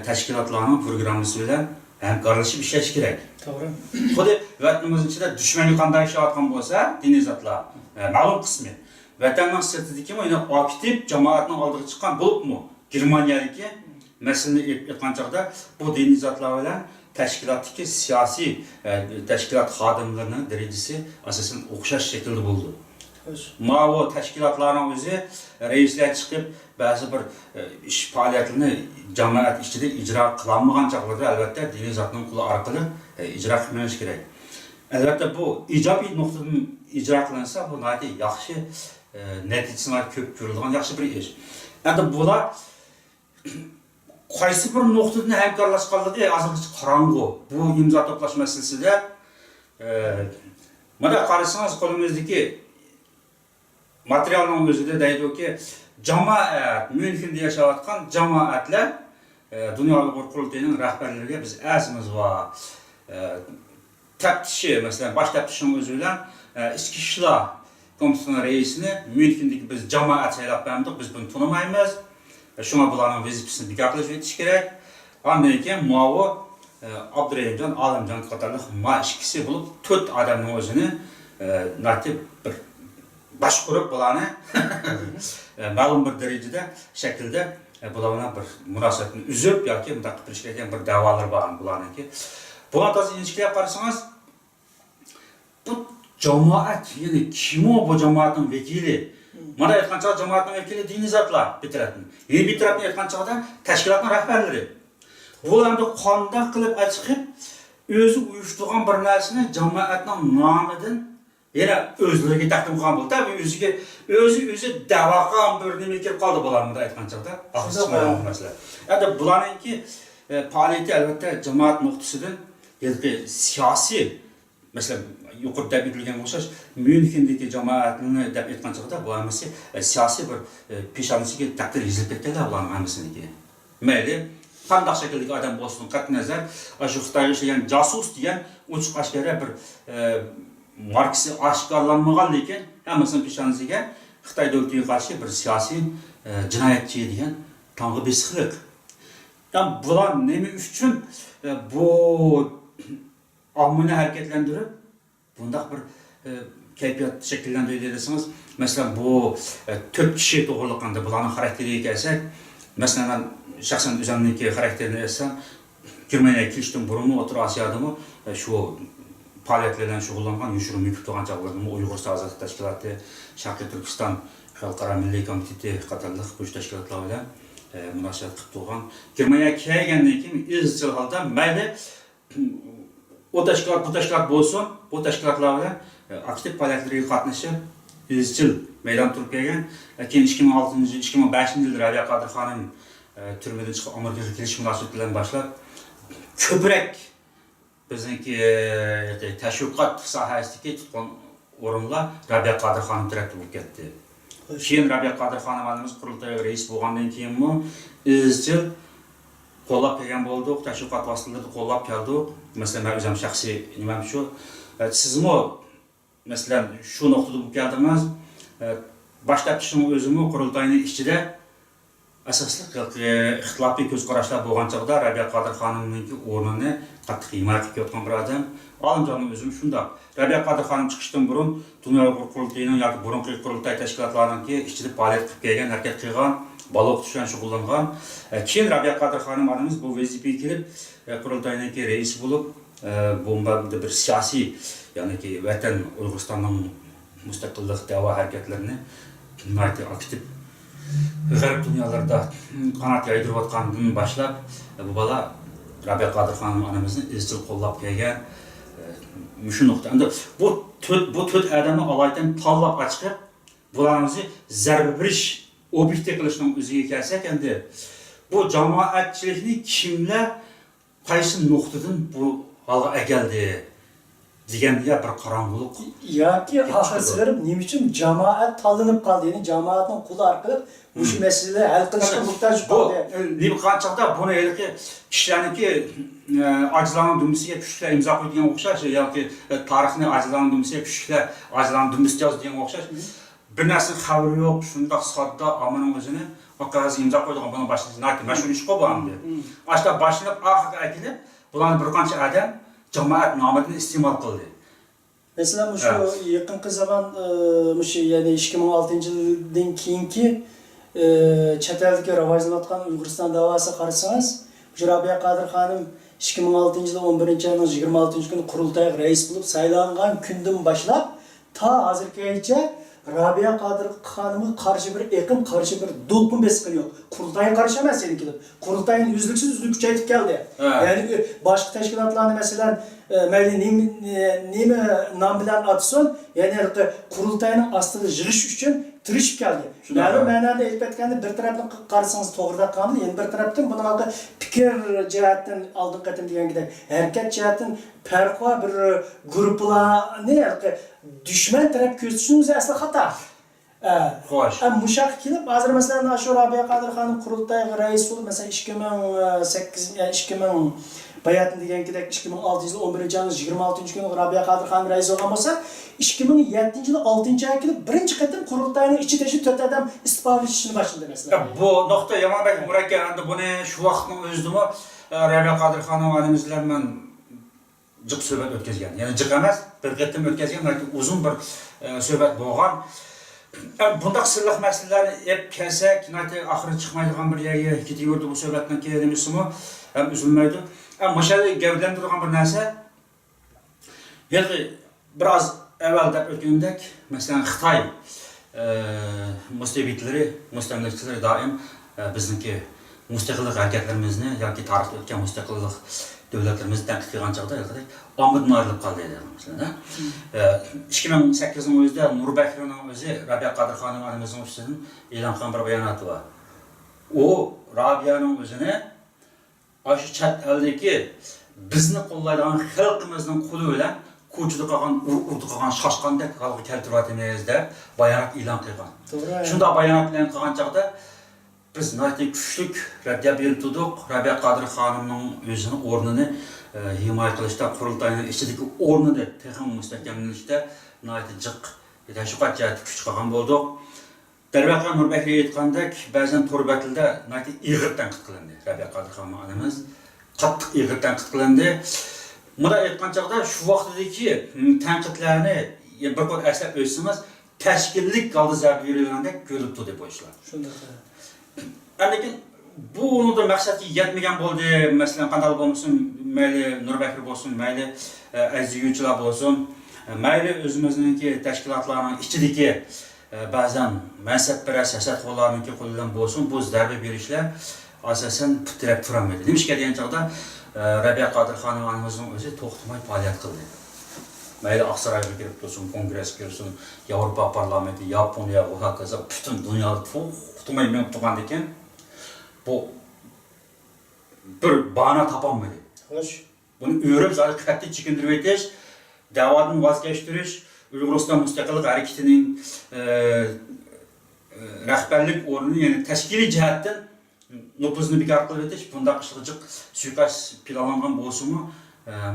tashkilotlarning programmasi bilan hamkorlashib ishlash kerak. To'g'ri. Xuddi vatanimiz ichida dushmanga qanday ishlayotgan bo'lsa, diniy zotlar ma'lum qismi vatanning sirtidagi yana aktiv jamoatning oldiga chiqqan bo'libmi? Germaniyadagi masalani aytgan chog'da bu diniy zotlar bilan tashkilotdagi siyosiy tashkilot xodimlarining darajasi asosan o'xshash shaklda bo'ldi. Ma'vo tashkilotlarning o'zi raislar chiqib, ba'zi bir ish faoliyatini jamoat ichida ijro qilolmagan chog'larda albatta diniy zotning quli orqali ijro qilinishi kerak. Albatta bu ijobiy nuqtadan ijro qilinsa, bu yaxshi natijalar ko'p ko'rilgan yaxshi bir ish. Endi bular qaysi bir nuqtadan hamkorlashganligi hozirgacha qorong'u. Bu imzo to'plash masalasida mana qarasangiz qo'limizdagi materialning o'zida deydiki, jamoat, Myunxenda yashayotgan jamoatlar Dunyo Uyg'ur qurultayining rahbarlariga biz azimiz va taftishi, masalan, bosh taftishning o'zi bilan ichki ishlar komitetining raisini Myunxendagi biz jamoat saylab berdik, biz buni tunamaymiz. Şuna bularning vazifasini bekor qilish etish kerak. Ondan keyin Muavo Abdurahimjon, Olimjon qatorliq ma ikkisi bo'lib 4 odamning o'zini natib bir boshqarib bularni ma'lum bir darajada shaklda bular bilan bir munosabatni uzib yoki bunday qilish kerak bir da'volar bor bularniki. Buni to'g'ri injiklab qarasangiz bu jamoat, ya'ni kim bu jamoatning vakili? Mana aytgan chog'da jamoatning vakili diniy zotlar bitiradi. Yeni bitiradi aytgan chog'da tashkilotning rahbarlari. Bularni qanday qilib chiqib o'zi uyushtirgan bir narsani jamoatning nomidan yana o'zlariga taqdim qilgan bo'ldi. Tabii o'zi da'vo qilgan bir nima kelib qoldi bularni aytgan chog'da. Axir masala. Endi bularningki faoliyati albatta jamoat nuqtasidan yoki siyosiy masalan yuqorida aytilgan o'xshash Myunxendagi jamoatni deb aytgan chog'da bu hammasi siyosiy bir peshonasiga taqdir yozilib ketganlar bularning hammasiniki. Mayli qanday shakldagi odam bo'lsin, qat'iy nazar shu Xitoyga ishlagan josus degan ochiq oshkora bir marksi oshkorlanmagan lekin hammasini peshonasiga Xitoy davlatiga qarshi bir siyosiy jinoyatchi degan tong'i besiqlik. Yani bular nima uchun bu ommani harakatlantirib bundaq bir kayfiyat shakllantirdi deseniz, masalan bu 4 kishi to'g'riliqanda bularning xarakteriga kelsak, masalan men shaxsan o'zimniki xarakterini aytsam, Germaniyaga kelishdan burunmi, O'rta Osiyodami shu faoliyatlar bilan shug'ullangan, yushurum yutib turgan chog'larni Uyg'ur Ozodlik tashkiloti, Sharqiy Turkiston xalqaro milliy komiteti qatorliq bu tashkilotlar bilan munosabat qilib turgan. Germaniyaga kelgandan keyin izchil holda mayli o tashkilot bu tashkilot bo'lsin, bu tashkilotlar bilan aktiv faoliyatlarga qatnashib, izchil maydon turib kelgan. Keyin 2006-2005-yilda Rabiya Qodir xonim turmadan chiqib Amerikaga kelish munosabati bilan boshlab ko'proq bizniki tashviqot sohasidagi tutgan o'rinlar Rabiya Qodir xonim tarafida bo'lib ketdi. Keyin Rabiya Qodir xonimimiz qurultoy rais bo'lgandan keyinmi izchil qo'llab kelgan bo'ldik, tashviqot vositalarini qo'llab keldik. Masalan, men o'zim shaxsiy nimam shu. Sizmi masalan shu nuqtada bo'lib keldingiz. Boshlab turishning o'zimi qurultoyning ichida asosli ixtilofli ko'z qarashlar bo'lgan chog'da Rabiya Qodir xonimning o'rnini qattiq himoya qilib ketgan bir odam. Olimjonning o'zim shundoq. Rabiya Qodir xonim chiqishdan burun Dunyo Uyg'ur qurultayining yoki burungi qurultay tashkilotlarininki ichida faoliyat qilib kelgan, harakat qilgan, bola o'qitishdan shug'ullangan. Keyin Rabiya Qodir xonim onamiz bu vazifaga kelib qurultayninki rais bo'lib, bu bir siyosiy, ya'ni vatan Uyg'uristonning mustaqillik da'vo harakatlarini aktiv g'arb dunyolarda qanot yaydirayotgandan boshlab bu bola Rabiya Qodir xonim onamizni izchil qo'llab kelgan. Shu nuqta. Endi bu to'rt odamni alaydan tanlab chiqib, bularni zarba berish, obyekt qilishning o'ziga kelsak, endi bu jamoatchilikni kimlar qaysi nuqtadan bu holga keldi deganiga bir qorong'ulik yoki axir nima uchun jamoat tanlanib qoldi, ya'ni jamoatning quli orqali shu masalalarni hal qilishga muhtoj bo'ldi. Nima qanchaqda buni kishilarniki ajizlarning dumisiga kuchlar imzo qo'ygan o'xshash yoki tarixni ajizlarning dumisiga kuchlar ajizlarning dumisi yozgan o'xshash bir narsa xabari yo'q, shundoq sodda amaning o'zini qog'ozga imzo qo'ygan buni boshlanadi. Mana shu ish qo'ygandim. Boshqa boshlanib oxirga aytilib, bularni bir qancha odam jamoat nomidan iste'mol qildi. Masalan, shu yaqinqi zaman shu ya'ni 2006-yildan keyingi chet eldagi rivojlanayotgan Uyg'uriston da'vosi qarasangiz, Rabiya Qodir xonim 2006-yil 11-oyning 26-kuni qurultay rais bo'lib saylangan kundan boshlab ta hozirgacha Rabiya Qodir xonimga qarshi bir eqim, qarshi bir do'lqin besiqil yo'q. Qurultayga qarshi emas endi kelib. Qurultayning uzluksiz kuchaytirib keldi. Ya'ni boshqa tashkilotlarni masalan mayli nima nom bilan atsin, ya'ni qurultayning ostida yig'ish uchun tirishib keldi. Ma'lum ma'noda aytib aytganda bir tarafdan qarasangiz to'g'ri qildi, endi bir tarafdan bunaqa fikr jihatdan oldin qatim degandek harakat jihatdan farqli bir guruhlarni dushman taraf ko'rsatishimiz asli xato. Xo'sh. Mushaq kelib, hozir masalan shu Robiya Qodirxonim qurultayga rais bo'lib, masalan 2008 bayatın degandek 2611 yil 26-kuni Robiya Qodirxonim rais bo'lgan bo'lsa, 2007-yil 6-oy kelib birinchi qatim qurultayning ichida shu 4 odam istiqbol etishni boshladi masalan. Bu nuqta Yamanbek murakkab, endi buni shu vaqtning o'zidami Robiya Qodirxonim onamiz bilan jiq suhbat o'tkazgan. Ya'ni jiq emas, bir qatim o'tkazgan, balki uzun bir suhbat bo'lgan. Bundaq sirliq masalalarni hep kelsak, oxiri chiqmaydigan bir yerga ketaverdi bu suhbatdan keyin demisimi, ham uzilmaydi. Mashada gavdalantirgan bir narsa, biroz avval deb o'tgandek, masalan Xitoy mustamlakachilari doim bizniki mustaqillik harakatlarimizni yoki tarixda o'tgan mustaqillik davlatlarimizni tanqid qilgan chog'da omiddan ayrilib qoldi edi. Masalan, 2008 o'zida Nurbakirning o'zi Robiya Qodirxonim onamizning ustidan e'lon qilgan bir bayonoti bor. U Robiyaning o'zini shu chat eldagi bizni qo'llaydigan xalqimizning qo'li bilan ko'chida qolgan, urdi qolgan, shoshqandek holga keltiryapmiz deb bayonot e'lon qilgan. Shunda bayonot bilan qilgan chog'da biz nati kuchlik raddiya berib turdik. Robiya Qodirxonimning o'zini o'rnini himoya qilishda, qurultayning ichidagi o'rnini texnik mustahkamlashda nati jiq tashviqot jihati kuch qilgan bo'ldik. Darvaqa Nurbakir aytgandek, ba'zan to'rbatilda nati ig'ir tanqid qilindi. Robiya Qodirxonim onamiz qattiq ig'ir tanqid qilindi. Bunda aytgan chog'da shu vaqtdagi tanqidlarni bir qo'l aslab o'tsangiz, tashkillik holda zarb berilgandek ko'ribdi deb o'ylayman. Shunday. Lekin bu onun da maqsadga yetmagan bo'ldi. Masalan, qanday bo'lsin, mayli Nurbakir bo'lsin, mayli aziz bo'lsin, mayli o'zimizningki tashkilotlarning ichidagi ba'zan mansabparast siyosatxonlarniki qo'lidan bo'lsin, bu zarba berishlar asosan putirab turmaydi. Nimishga degan chog'da Robiya Qodirxonim onamizning o'zi to'xtamay faoliyat qildi. Mayli Oqsaroyga kirib tursin, kongressga kirsin, Yevropa parlamenti, Yaponiya va hokazo butun dunyoda to'xtamay men turgan ekan. Bu bir bahana topolmadi. Xo'sh. Buni o'rib, zalga qattiq chekindirib o'tish, da'vatni voz kechish, Uyg'uriston mustaqillik harakatining rahbarlik o'rnini, ya'ni tashkiliy jihatdan nupuzni bekor qilib o'tish, bundaq ishliq suiqasd planlangan bo'lsa-mu,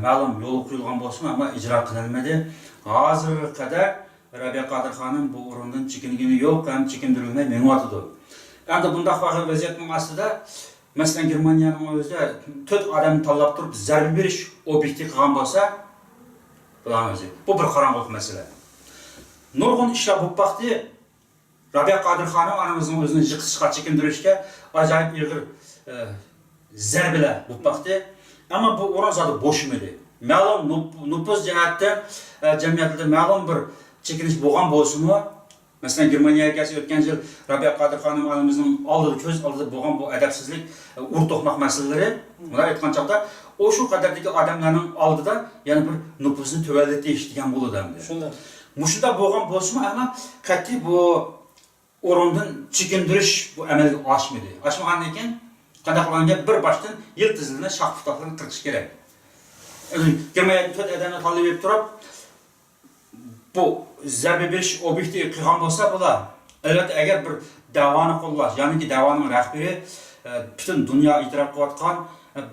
ma'lum yo'l qo'yilgan bo'lsa-mu, ammo ijro qilinmadi. Hozirga qadar Robiya Qodirxonim bu o'rindan chekingani yo'q, ham chekindirilmay menyapti. Endi bundaq vaziyatning ostida masalan Germaniyaning o'zida 4 odam tanlab turib zarba berish obyekti qilgan bo'lsa, bu bir qorong'ulik masala. Nurg'un ishlar bo'lib baqdi. Robiya Qodirxonim onamizning o'zini yiqitishga chekindirishga ajoyib ig'ir zarbalar bo'lib baqdi. Ammo bu o'rin zodi bo'shmadi. Ma'lum nupuz jihatdan jamiyatda ma'lum bir chekinish bo'lgan bo'lsa-mu, masalan Germaniyaga o'tgan yil Robiya Qodirxonim onamizning oldida ko'z oldida bo'lgan bu adabsizlik, ur-to'qmoq masalalari, ular aytgan chog'da o shu qadardagi odamlarning oldida yana bir nupuzni tuvallatish degan bo'ladi endi. Shunday. Mushunda bo'lgan bo'lsa-mu, ammo qat'iy bu o'rindan chekindirish bu amalga oshmadi. Oshmagandan keyin qanday qilganga bir boshdan yil tizimini shoh-putoqlarni qirqish kerak. Germaniyaga 4 odamni tanlab berib turib, bu zarba berish obyekti qilgan bo'lsa, bular albatta agar bir da'voni qo'llash, ya'ni da'voning rahbari butun dunyo e'tirof qilayotgan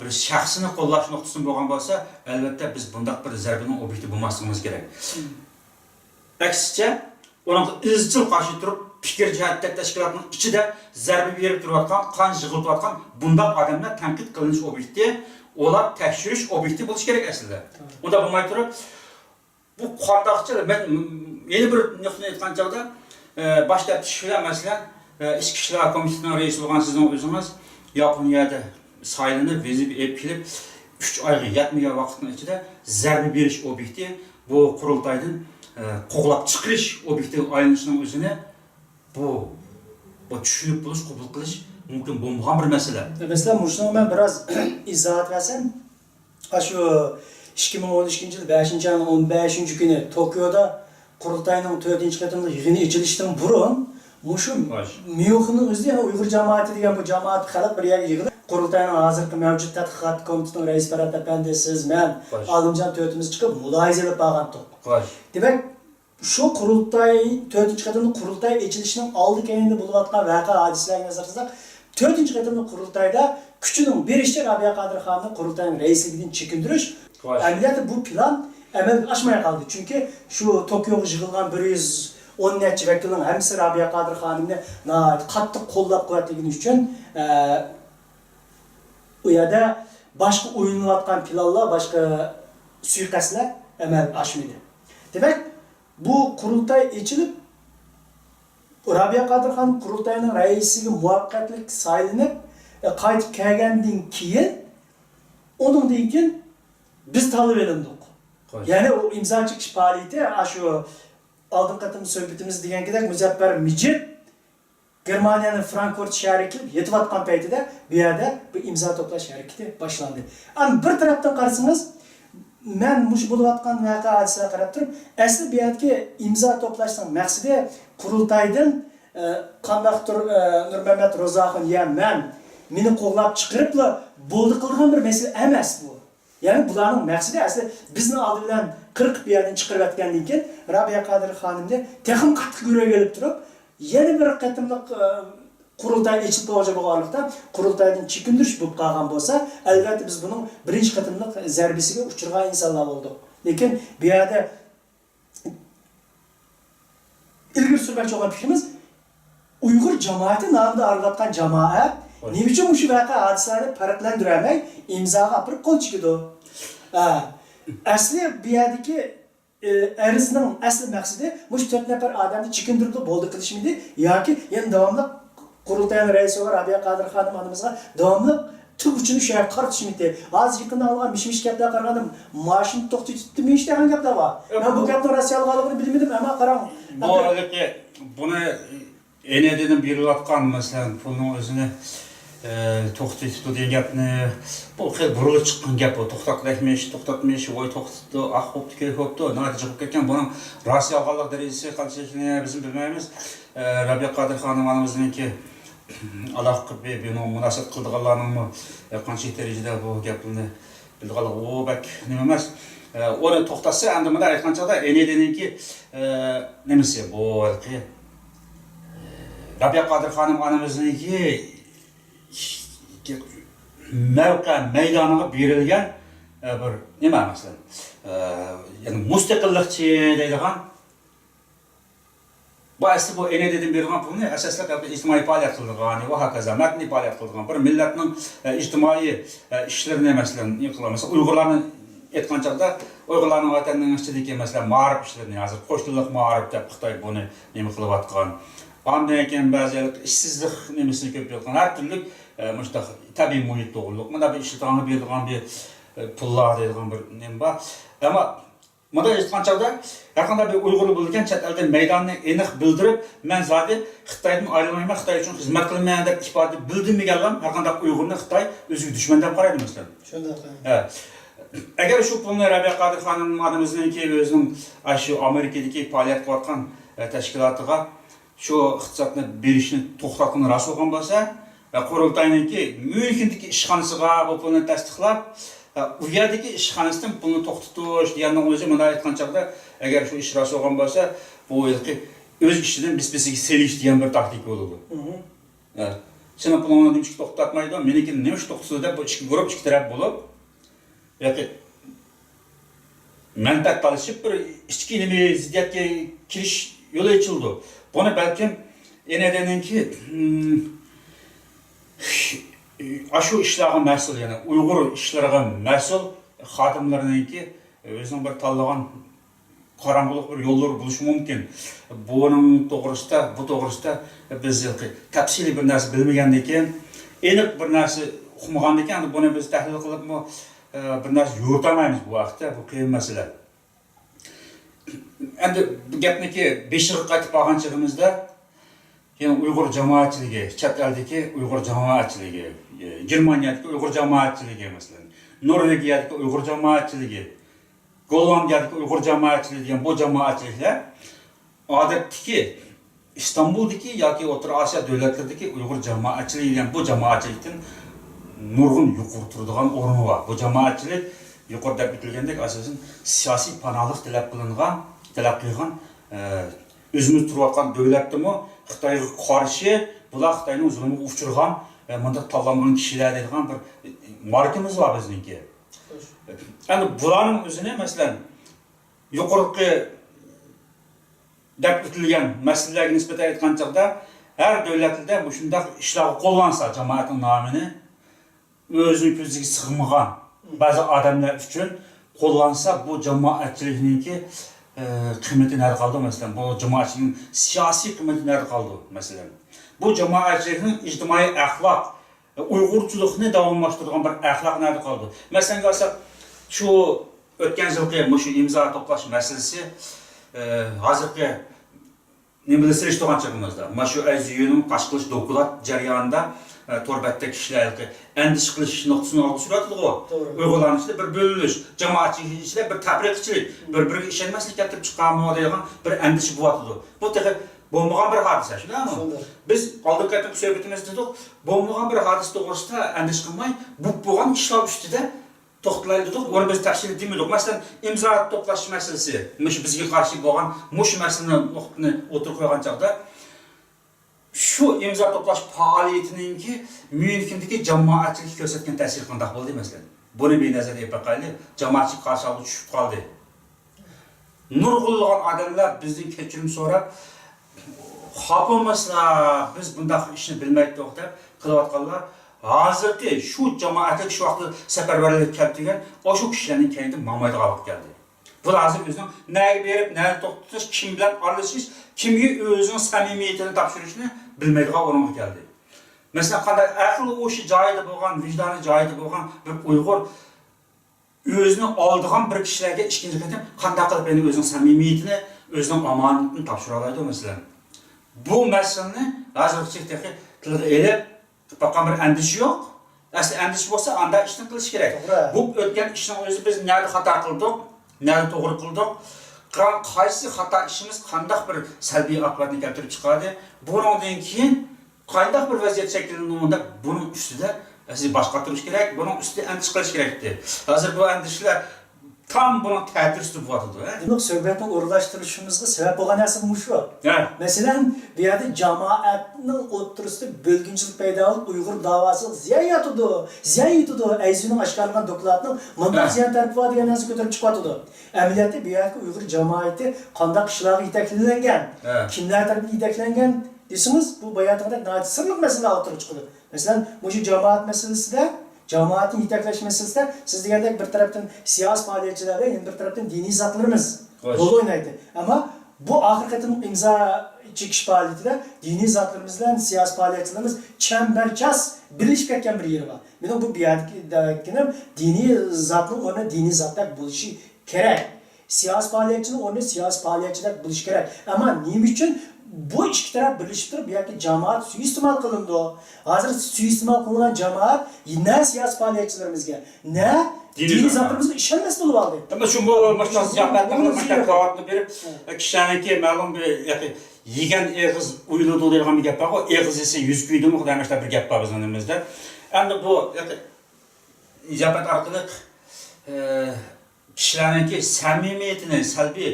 bir shaxsini qo'llash nuqtasida bo'lgan bo'lsa, albatta biz bundaq bir zarbaning obyekti bo'lmasligimiz kerak. Aksicha, uning izchil qarshi turib, fikr jihatda tashkilotning ichida zarba berib turayotgan, qon yig'ilib bundaq odamlar tanqid qilinish obyekti, ular tekshirish obyekti bo'lishi kerak aslida. Unda bo'lmay turib, bu qandaqcha men yana bir nuqtani aytgan chog'da boshlab tushishlar masalan ichki ishlar komitetining raisi bo'lgan sizning o'zingiz Yaponiyada saylanib, vizib kelib 3 oyga yetmagan vaqtning ichida zarba berish obyekti bu qurultaydan qo'g'lab chiqarish obyekti aylanishining o'zini bu tushunib bo'lish, qabul qilish mumkin bo'lmagan bir masala. Mesela Muş'tan ben biraz izahat versem, şu 2013 yıl 5. ayın 15. günü Tokyo'da Kurultay'ın 4. katında yığını içilişten burun muşu Miyux'un özü yani Uyghur cemaati degan bu cemaat xalq bir yerga yig'ilib Kurultay'ın hazırkı mevcut tadqiqat komitetining reis Ferhat Efendi, siz, men, Alimjon to'rtimiz chiqib mulohaza qilib borgandik. Demak, şu Kurultay 4. katında Kurultay içilişinin aldı keyinde buluvatkan vaka hadiselerine yazarsak 4. katında Kurultay'da küçünün bir işçi Rabia Kadir Khan'ın Kurultay'ın reisliğini çekindiriş. Emniyeti bu plan emel aşmaya kaldı. Çünkü şu Tokyo'ya yığılgan 110 netçi vekilin hemsi Rabia Kadir Khan'ın katlı kollap kuvvetliğinin için o yerde başka oyunlatkan planlar, başka suikastler emel aşmıydı. Demek bu kurultay içilip Rabia Kadir Khan kurultayının reisiga muvaffaqiyatli saylanıp qaytib kelgandan keyin onun keyin biz talab elindik. Yani o imza çıkış faaliyeti şu aldın katım söhbetimiz degan gidek Muzaffer Mijit Germaniyanın Frankfurt şehriki yetib atkan paytida bu yerde bu imza toplash hareketi başlandı. Ama bir taraftan qarsangiz men mush bo'layotgan voqea hodisalarga qarab turib, asli bu yerga imzo to'plashning maqsadi Qurultaydan qandaqdir Nurmamat Ro'zaxon ya meni qo'llab chiqiribla bo'ldi qilgan bir masala emas bu. Ya'ni bularning maqsadi asli bizni oldi bilan 40 bir yerdan chiqarib atgandan keyin Rabia Kadir xonimni texim qattiq yuragi kelib turib, yana bir qatimliq Kurultay içilip olacak olurda Kurultay'dan çekindiriş bu qolgan bo'lsa, albatta biz bunun birinchi qatimliq zarbisiga uchirgan insonlar bo'ldik. Lekin bu yerda ilgari surmoqchi bo'lgan fikrimiz Uyg'ur jamoati nomida aralashgan jamoat nima uchun shu voqea hodisalarni farqlantiramay imzoga olib qo'l chikidi? Asli bu yerdagi arizning asli maqsadi mush 4 nafar odamni chekindirib bo'ldi qilishmidi yoki yana davomli Kurultayın reisi var Rabia Kadir Khanım hanımızga devamlı tüm uçunu şeye kartışmıdı. Az yakında algan mişmiş kaplar kargadım. Maaşını toktu tuttu mu işte hangi kaplar var? Ben bu kaplar Rasyalı kalıbını bilmedim ama karam. Bu arada bunu enedinin bir atkan mesela bunun özüne toktu tuttu diyen gapni bu xil burulu çıqqan gap o to'xtatmış, oy to'xtatdi, ah hoptu, köy hoptu, natija bo'lib ketgan. Bunun Rasyalı kalıbı derecesi qancha ekanini bizim bilmaymiz. Rabia Kadir Khanım hanımızınki Allah qilib buni munosabat qildiganlarning qancha darajada bu gapni bildiganlar o bak nima emas. Uni to'xtatsa endi bunda aytganchada enedeninki nimasi bu Rabia Kadir Khanım hanımızınki mavqa maydoniga berilgan bir nima masalan ya'ni mustaqillikchi deydigan bu asli bu enededen berilgan pulni asoslab ijtimoiy faoliyat qildigan va hokazo madaniy faoliyat qildigan bir millatning ijtimoiy ishlarini masalan mesela Uyg'urlarni aytgan chog'da Uyg'urlarning vatanning ichidagi masalan ma'rif ishlarini hozir qo'shnilik ma'rif deb Xitoy buni nima qilyotgan. Ondan keyin ba'zi ishsizlik nimasini ko'payotgan har turli mushtaq tabiiy muhit to'g'riliq mana bir ishlarni beradigan bir pullar deydigan bir nima bor. Ama Mada aytgan chog'da yaqinda bir Uyg'ur bo'lgan chet elda maydonni aniq bildirib, men zodi Xitoydan ayrilmayman, Xitoy uchun xizmat qilaman deb ifoda bildirmaganlar, har qanday Uyg'urni Xitoy o'ziga dushman deb qaraydi masalan. Shunday. Agar shu pulni Rabia Kadir Khanım adimizniki o'zining shu Amerikadagi faoliyat qilayotgan tashkilotiga shu iqtisodni berishni to'xtatishni rost bo'lgan bo'lsa, Qurultayniki Myunxendagi ishxonasiga bu pulni tasdiqlab u yerdagi ishxonasidan pulni to'xtatish deganning o'zi mana aytgan chog'da agar shu ish rost bo'lgan bo'lsa, bu yilgi o'z ishidan biz-bisiga selish degan bir taktika bo'ladi. Seni pulni nima uchun to'xtatmaydi, meniki nima uchun to'xtatadi deb bu ikki guruh ikki taraf bo'lib yoki manfaat talashib bir ichki nima ziddiyatga kirish yo'li ochildi. Buni balkim enedeninki Aşı işlerine məsul, yani Uyghur işlerine məsul xadimlerinki özünün bir tanlagan qarangılıq bir yollar buluş mümkün. Bunun doğrusunda, bu doğrusunda biz təfsili bir narsa bilmegəndən keyin, aniq bir narsa oxumagəndən keyin bunu biz təhlil qılıb bir narsa yurtamayız bu vaqtda, bu qiyin məsələ. Endi bu gapniki 5 yil qaytib qolganchigimizda yani Uyghur cemaatçiliği, chet eldeki Uyghur cemaatçiliği, Germaniyadaki Uyghur cemaatçiliği mesela, Norvegiyadaki Uyghur cemaatçiliği, Gollandiyadagi Uyg'ur jamoatchiligi degan bu jamoatchiliklar odatdagi İstanbul'daki yoki O'rta Osiyo davlatlaridagi Uyg'ur jamoatchiligi degan bu jamoatchilikdan nurg'un yuqori turadigan o'rni bor. Bu jamoatchilik yuqorida aytilgandek asosan siyosiy panohlik talab qilgan o'zimiz turayotgan davlatdimi Xitoyga qarshi bular Xitoyning zulmiga uchirgan bunda tanlangan kishilar degan bir markamiz bor bizniki. Yani bularning o'zini masalan yuqorqi deb o'tilgan masalalarga nisbatan aytgan chaqda har davlatda bu shunday ishlar qo'llansa jamoatning nomini o'zining ko'ziga sig'magan ba'zi odamlar uchun qo'llansa bu jamoatchilikniki qiymati nari qoldi masalan bu jamoatchilikning siyosiy qiymati nari qoldi masalan bu jamoatchilikning ijtimoiy axloq uyg'urchilikni davomlashtirgan bir axloq nari qoldi masalan olsak shu o'tgan yilgi shu imzo to'plash masalasi hozirgi nimalar sirish turgan chog'imizda mana shu AZU'ning pash qilish dokulat jarayonida to'rbatda kishilarga andish qilish nuqtasini olib suratligu uyg'urlarning ichida bir bo'linish jamoatchilik ichida bir tabriqchilik bir-biriga ishonmaslik keltirib chiqqanmi degan bir andish bo'lyapti bu texi bo'lmagan bir hodisa shundaymi biz oldingi qaytib suhbatimizda dedik bo'lmagan bir hodisa to'g'risida andish qilmay bu bo'lgan ishlar ustida to'xtalaylik onu biz tashkil etmedik. Mesela imzo to'plash masalasi, bizga qarshi bo'lgan mush masalani o'tirib qo'ygan chaqda shu imzo to'plash faoliyatininki Myunxendagi jamoatchilik ko'rsatgan ta'siri qanday bo'ldi masalan? Buni benazarga olib boqaylik, jamoatchilik qarshilig'i tushib qoldi. Nurg'unlagan odamlar bizdan kechirim so'rab, "Xafamaslar, biz bunday ishni bilmaydik" deb qilayotganlar hozirgi shu jamoatlik shu vaqtda safarbarlik keltirgan o'sha kishilarning keyinda mamayda olib keldi. Bu hozir o'zining nega berib, nega to'xtatish, kim bilan aralashish, kimga o'zining samimiyatini topshirishni bilmaydigan o'ringa keldi. Masalan, qanday aqli o'sha joyida bo'lgan, vijdoni joyida bo'lgan bir Uyg'ur o'zini oldigan bir kishilarga ikkinchi qatam qanday qilib endi o'zining samimiyatini, o'zining omonatini topshira oladi masalan. Bu masalani hozircha tilga elib bakın bir endişi yok. Asli endişi olsa anda işini kılış gerek. Bu ötken işin özü biz nerede hata kıldık, nerede doğru kıldık. Qaysi hata işimiz qandaq bir salbiy oqibatni keltirib chiqadi. Bundan keyin qandaq bir vaziyat shakllanganida buning ustida asli boshqartirish kerak, buning ustida andish qilish kerakdi. Hozir bu andishlar tam buna ta'tir üstü bo'yatdi. Demak, suhbatni o'rlashtirishimizga sabab bo'lgan narsa shu. Masalan, bu yerda jamoatning o'rtasida bo'lginchilik paydo bo'lib, Uyg'ur davosi ziyon yetadi. AZU'ning oshkorlagan dokladning bunday ziyon tartibi degan narsa ko'tarib chiqyapti. Amaliyotda bu yerda Uyg'ur jamoati qanday ishlarga yetaklangan, kimlar tarafidan yetaklangan desangiz, bu bayatida sirli masala o'tirib chiqadi. Masalan, bu jamoat masalasida jamoatning yetaklash masalasida siz degandek bir tarafdan siyosiy faoliyatchilar va bir tarafdan diniy zotlarimiz rol o'ynaydi. Ammo bu oxirgi imzo chekish faoliyatida diniy zotlarimiz bilan siyosiy faoliyatchilarimiz chambarchas birlashib ketgan bir yeri bor. Meni bu buyadagina diniy zotning o'rni diniy zotlar bo'lishi kerak. Siyosiy faoliyatchining o'rni siyosiy faoliyatchilar bo'lishi kerak. Ammo nima uchun bu ikki taraf birlashib turib, bu yoki jamoat suiiste'mol qilindi. Hozir suiiste'mol qilingan jamoat ne siyosiy faoliyatchilarimizga, ne diniy zotlarimizga ishonmas bo'lib oldi. Ama shu bo'lmashdan ziyofatni qavatni berib, kishaniki ma'lum bir yoki yegan eg'iz o'yladi degan bir gap bor. Eg'iz esa yuz kuydimi, xudoymashda bir gap bor bizning nimamizda. Endi bu ziyofat orqali kishilarning samimiyatini salbiy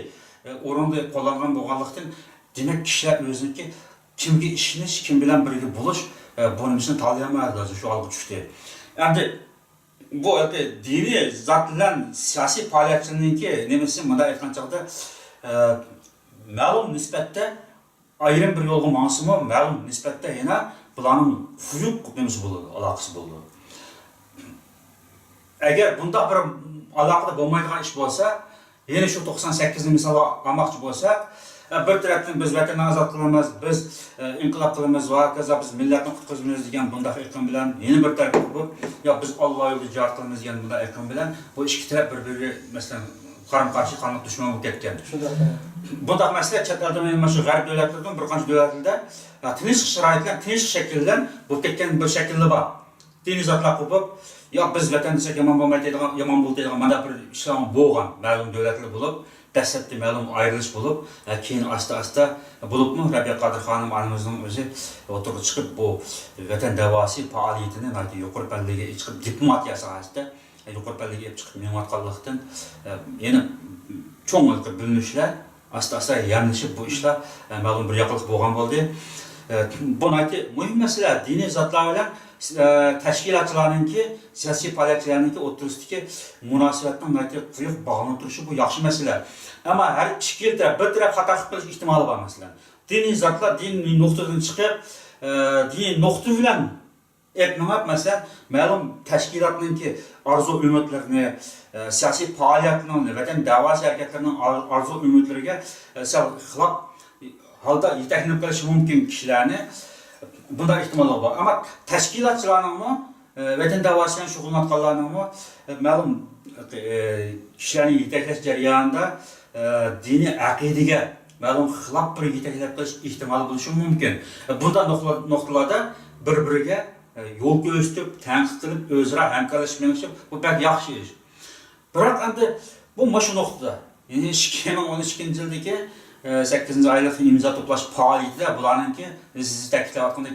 o'rinda qo'llangan bo'lganlikdan demek kişiler özünki kimga ishonish, kim bilan birga bo'lish bunisini tanlayamaydi şu algı tushdi. Endi bu diniy zot bilan siyosiy faoliyatchininki nimasi bunda aytgan chog'da ma'lum nisbatda ayrim bir yo'lga mansimi, ma'lum nisbatda yana bularning fuyuq nimasi bo'ladi, aloqasi bo'ladi. Agar bunda bir aloqada bo'lmaydigan ish bo'lsa, yana shu 98 ni misol olmoqchi bo'lsak, bir tarafdan biz vatanni ozod qilamiz, biz inqilob qilamiz va kaza biz millatni qutqizamiz degan bunday aytgan bilan, yana bir tarafdan bu yo biz Alloh yo'lida jihad qilamiz degan bunday aytgan bilan bu ikki taraf bir-biriga masalan qaram-qarshi qanday dushman bo'lib ketgan. Bunday masala chet elda mana shu g'arb davlatlardan bir qancha davlatlarda tinch sharoitlar, tinch shakldan bo'lib ketgan bir shaklli bor. Diniy zotlar qo'yib, yo'q biz vatan desak yomon bo'lmaydigan, yomon bo'ldi degan mana bir ishlar bo'lgan, ma'lum davlatlar bo'lib, dastlabki ma'lum ayrilish bo'lib, keyin asta-asta bo'libmi Rabiya Qodir xonim onamizning o'zi o'tirib chiqib bu vatan davosi faoliyatini yuqori pallaga chiqib diplomatiya sohasida yuqori pallaga chiqib menotganlikdan yana cho'ng bilinishlar asta-asta yanlishib bu ishlar ma'lum bir yoqliq bo'lgan bo'ldi. Buni muhim masala diniy zotlar bilan tashkilotchilarningki, siyosiy faoliyatchilarningki o'rtasidagi munosabatning quyuq bog'lanib turishi bu yaxshi masala. Ammo har ikki taraf bir taraf xato qilib qilish ehtimoli bor masalan. Diniy zotlar diniy nuqtadan chiqib, diniy nuqta bilan etmab masalan ma'lum tashkilotningki arzu umidlarini, siyosiy faoliyatning, vatan da'vosi harakatlarining arzu umidlariga xilof holda yetaklanib qolishi mumkin kishilarni bunday ehtimollar bor. Ammo tashkilotchilarning vatan da'vosi bilan shug'ullanganlarning ma'lum kishilarning yetaklash jarayonida diniy aqidaga ma'lum xilof bir yetaklab qilish ehtimoli bo'lishi mumkin. Bunday nuqtalarda bir-biriga yo'l ko'rsatib, tanqid qilib, o'zaro hamkorlashib, bu bak yaxshi ish. Biroq endi bu mana shu nuqtada, ya'ni 2012-yildagi 8-oylik imzo to'plash faoliyatida bularningki siz ta'kidlayotgandek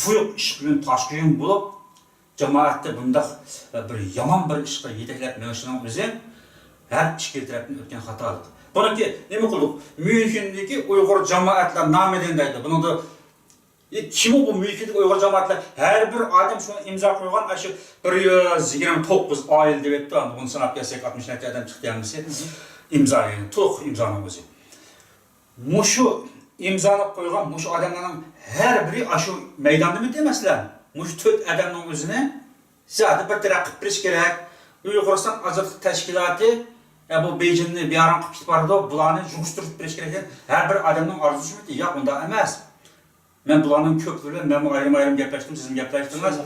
quyuq ish bilan toshqin bo'lib, jamoatda bunday bir yomon bir ishga yetaklab menishining o'zi har ikki tarafdan o'tgan xatolik. Buniki nima qildik? Myunxendagi Uyg'ur jamoatlar nomidan deydi. Buningda kim bu Myunxendagi Uyg'ur jamoatlar har bir odam shuni imzo qo'ygan, shu 129 oil deb aytdi. Buni sanab kelsak 60 necha odam chiqganmisi imzo, to'q imzoning o'zi. Mushu imzolab qo'ygan mushu odamlarning har biri shu maydonda emaslar. Mushu 4 odamning o'zini zodi bir taraf qilib berish kerak. Uyg'uriston ozodlik tashkiloti bu Beijingni biyaron qilib ketib bordi, bularni yig'ishtirib berish kerak. Har bir odamning orzusi yo'q, unda emas. Men bularning ko'plari, men ayrim gaplashdim, siz gaplashdingiz.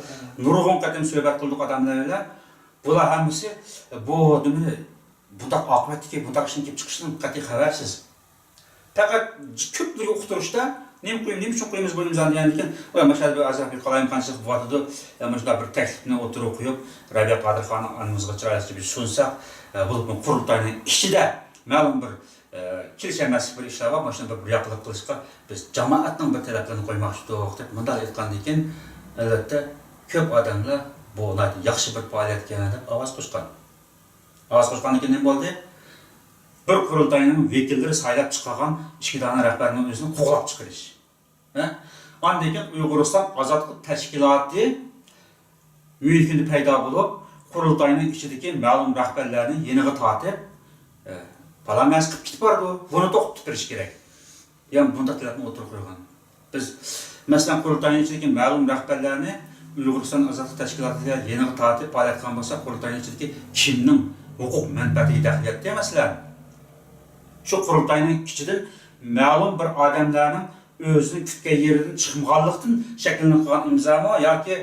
Nurg'un qatam suhbat qildik odamlar bilan. Bular hammasi bu nima bunday oqibatga, bunday ishni kelib chiqishidan qat'iy xabarsiz. Faqat ko'plarga o'qitirishda nima uchun qo'yamiz bu imzoni degan, mashhur Azarbiy Qolayim qanchalik bo'tadi, mana shunday bir taklifni o'tirib qo'yib, Rabiya Qodir xonim onamizga chiroyli bir sunsak, bu qurultayning ichida ma'lum bir kelishilmas bir ishlar bor, mana shunday bir yoqliq qilishga biz jamoatning bir talablarini qo'ymoqchidik deb bunday aytgandan keyin albatta ko'p odamlar bu yaxshi bir faoliyatga deb ovoz qo'shgan. Ovoz qo'shgandan keyin nima bo'ldi? Bir qurultayning vakillari saylab chiqqan ikki dona rahbarning o'zini qo'g'lab chiqarish. Ondan keyin Uyg'uriston ozodlik tashkiloti Myunxenda paydo bo'lib, qurultayning ichidagi ma'lum rahbarlarni yeniga tortib, parlament qilib ketib bordi. Buni to'xtatib turish kerak. Ya'ni bunda talabni o'tirib qo'ygan. Biz masalan qurultayning ichidagi ma'lum rahbarlarni Uyg'uriston ozodlik tashkilotiga yeniga tortib faoliyat qilgan bo'lsa, qurultayning ichidagi kimning huquq manfaatiga daxliyat emaslar. Shu qurultayning ichidan ma'lum bir odamlarning o'zini kutgan yeridan chiqmaganlikdan shakllangan imzomi yoki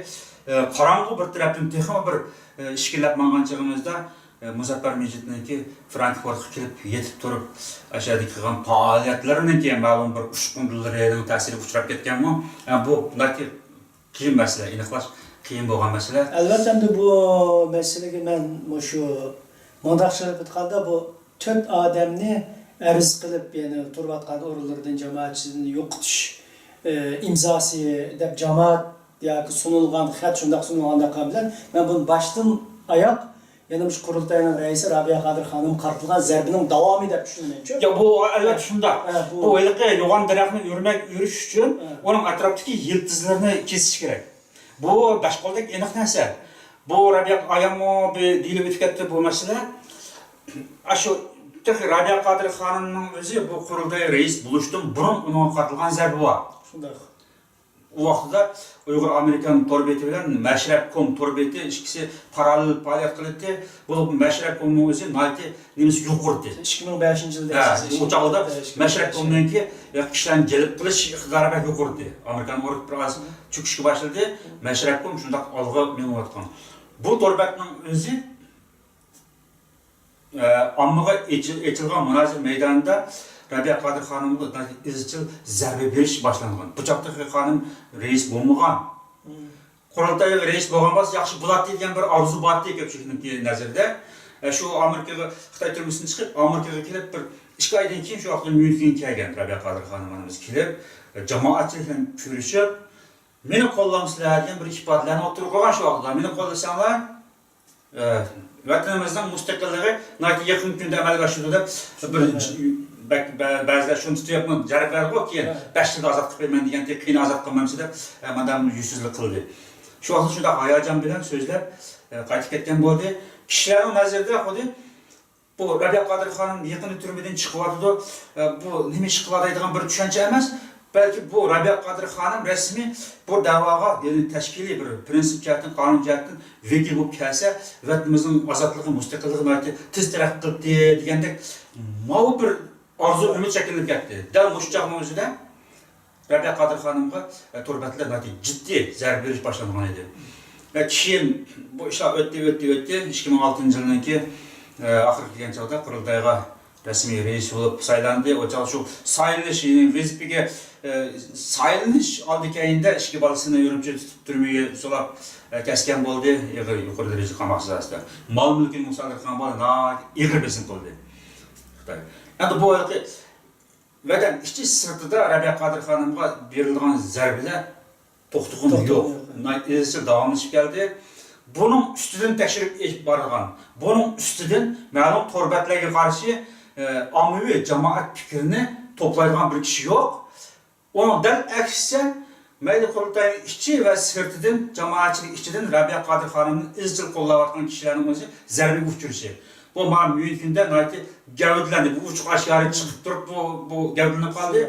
qorong'u bir tarafdan texmo bir ishkillab mangan chig'imizda Muzaffar Mejidniki Frankfurtga kelib yetib turib, ashadagi qilgan faoliyatlarining keyin ma'lum bir ushqunlarining ta'siriga uchrab ketganmi? Bu bunday qiyin masala, aniqlash qiyin bo'lgan masala. Albatta bu masalaga men shu mundaqchilik aytganda bu 4 odamni arz qilib, ya'ni turayotgan o'rinlardan jamoatchilikni yo'qotish imzosi deb jamoat yoki sunilgan xat shunday sunilganda bilan men buni boshdan oyoq yana shu qurultayning raisi Rabiya Qodir xonim qartilgan zarbining davomi deb tushunmayman. Ya bu albatta shunda. Bu o'yliqi yo'g'on daraxtni yurish uchun uning atrofidagi yiltizlarni kesish kerak. Bu boshqoldek aniq narsa. Bu Rabiya ayamo deyilib o'tib bu masala. Shu Rabiya Qodir xonimning o'zi bu qurultay rais bo'lishdan burun uning qartilgan zarbi bor. Shunday. O vaqtda Uyg'ur Amerikan torbeti bilan Mashrab.com torbeti ikkisi parallel faoliyat qildi. Bu Mashrab.comning o'zi nati nimasi yuqurdi. 2005-yilda. O chog'da Mashrab.com'ningki kishilarni jalb qilish iqtidori yuqurdi. Amerikan o'rib biroz cho'kishga boshladi. Mashrab.com shunday olg'a menayotgan. Bu torbetning o'zi ommaga echilgan munozir maydonida Rabiya Qodir xonimga izchil zarba berish boshlangan. Bu chaqda xonim rais bo'lmagan. Qurultayga reis bo'lgan bo'lsa yaxshi bo'ladi degan bir orzu bor edi ko'pchilikning nazarida. Shu Amerikaga Xitoy turmusidan chiqib, Amerikaga kelib bir 2 oydan keyin shu vaqtda Myunxenga kelgan Rabiya Qodir xonimimiz kelib, jamoatchilik bilan ko'rishib, meni qo'llamsizlar degan bir ifodalarni o'tirib qo'ygan shu vaqtda. Meni qo'llasanglar, vatanimizning mustaqilligi nati yaqin kunda amalga oshadi deb bir ba'zilar shuni tutyapman, jariblar bor keyin 5 yilda ozod qilib berman degandek qiyin ozod qilmamsa deb mendan yuzsizlik qildi. Shu vaqtda shunda hayajon bilan so'zlab qaytib ketgan bo'ldi. Kishilarning nazarida xuddi bu Rabiya Qodir xonim yaqin turmadan chiqyapti, bu nima ish qiladigan bir tushuncha emas. Belki bu Rabiya Qodir xonim rasmiy bu da'voga, ya'ni tashkiliy bir prinsip jihatdan, qonun jihatdan vakil bo'lib kelsa, vatanimizning ozodligi, mustaqilligini tez taraqqi qildi degandek mau bir orzu umid shakllanib ketdi. Dal mush chaqning o'zida Rabiya Qodir xonimga turbatlar jiddiy zarba berish boshlangan edi. Ve keyin bu ishlar o'tdi. 2006-yildan keyin oxirgi kelgan chog'da Qurultayga rasmiy reis bo'lib saylandi. O chog' shu saylanish, vazifaga saylanish oldikayinda ishki bolasini Urumchi tutib turmaga solab kasgan bo'ldi. Yuqori darajada qamoq jazosida. Mol mulkini musodara qilgan bo'ldi, ig'ir besim qildi. Xitoy. Endi bu vatan ichki sirtida Rabiya Qodir xonimga berilgan zarbalar to'xtagani yo'q. Izchil davomlashib keldi. Bunun üstüden tekshirib borgan. Bunun üstüden ma'lum torbatlarga qarshi ommaviy jamoat fikrini to'playdigan bir kishi yo'q. Onun dal aksicha mayli qurultay ichi va sirtidan jamoatchilik ichidan Rabiya Qodir xonimni izchil qo'llayotgan kishilarning o'zi zarbaga uchirishi. Bu mana Myunxenda gavdlandi. Bu uch ashari chiqib turib bu gavdlanib qoldi.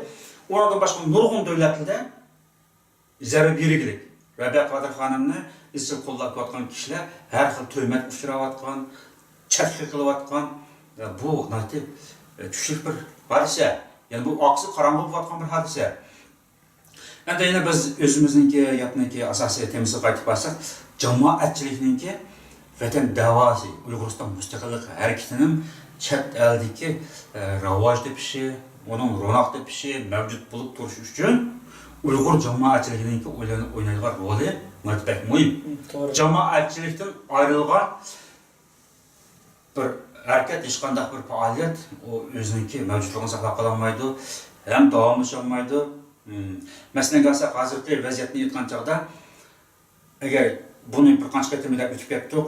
Oradan boshqa nurg'un davlatlarda zarba bergilik. Rabiya Qodir xonimni izchil qo'llayotgan kishilar har xil tuhmat uchrayotgan, chaqqa qilayotgan, bu tushlik bir hodisa. Ya'ni bu oqsi qorong'u bo'layotgan bir hodisa. Endi yana biz o'zimizningki gapniki asosiy temasiga qaytib borsak, jamoatchilikningki vatan da'vosi, Uyg'uriston mustaqillik harakatining chet eldagi rivoj tepishi, uning ro'noq tepishi mavjud bo'lib turishi uchun Uyg'ur jamoatchiligining o'ynaydigan roli pek muhim. Jamoatchilikdan ayrilgan bir harakat, hech qanday bir faoliyat o'zininki mavjudligini saqlab qola olmaydi, ham davomlasha olmaydi. Masalan, hozirgi vaziyatni aytgan chog'da agar buni bir qancha qatimida o'tib ketdik,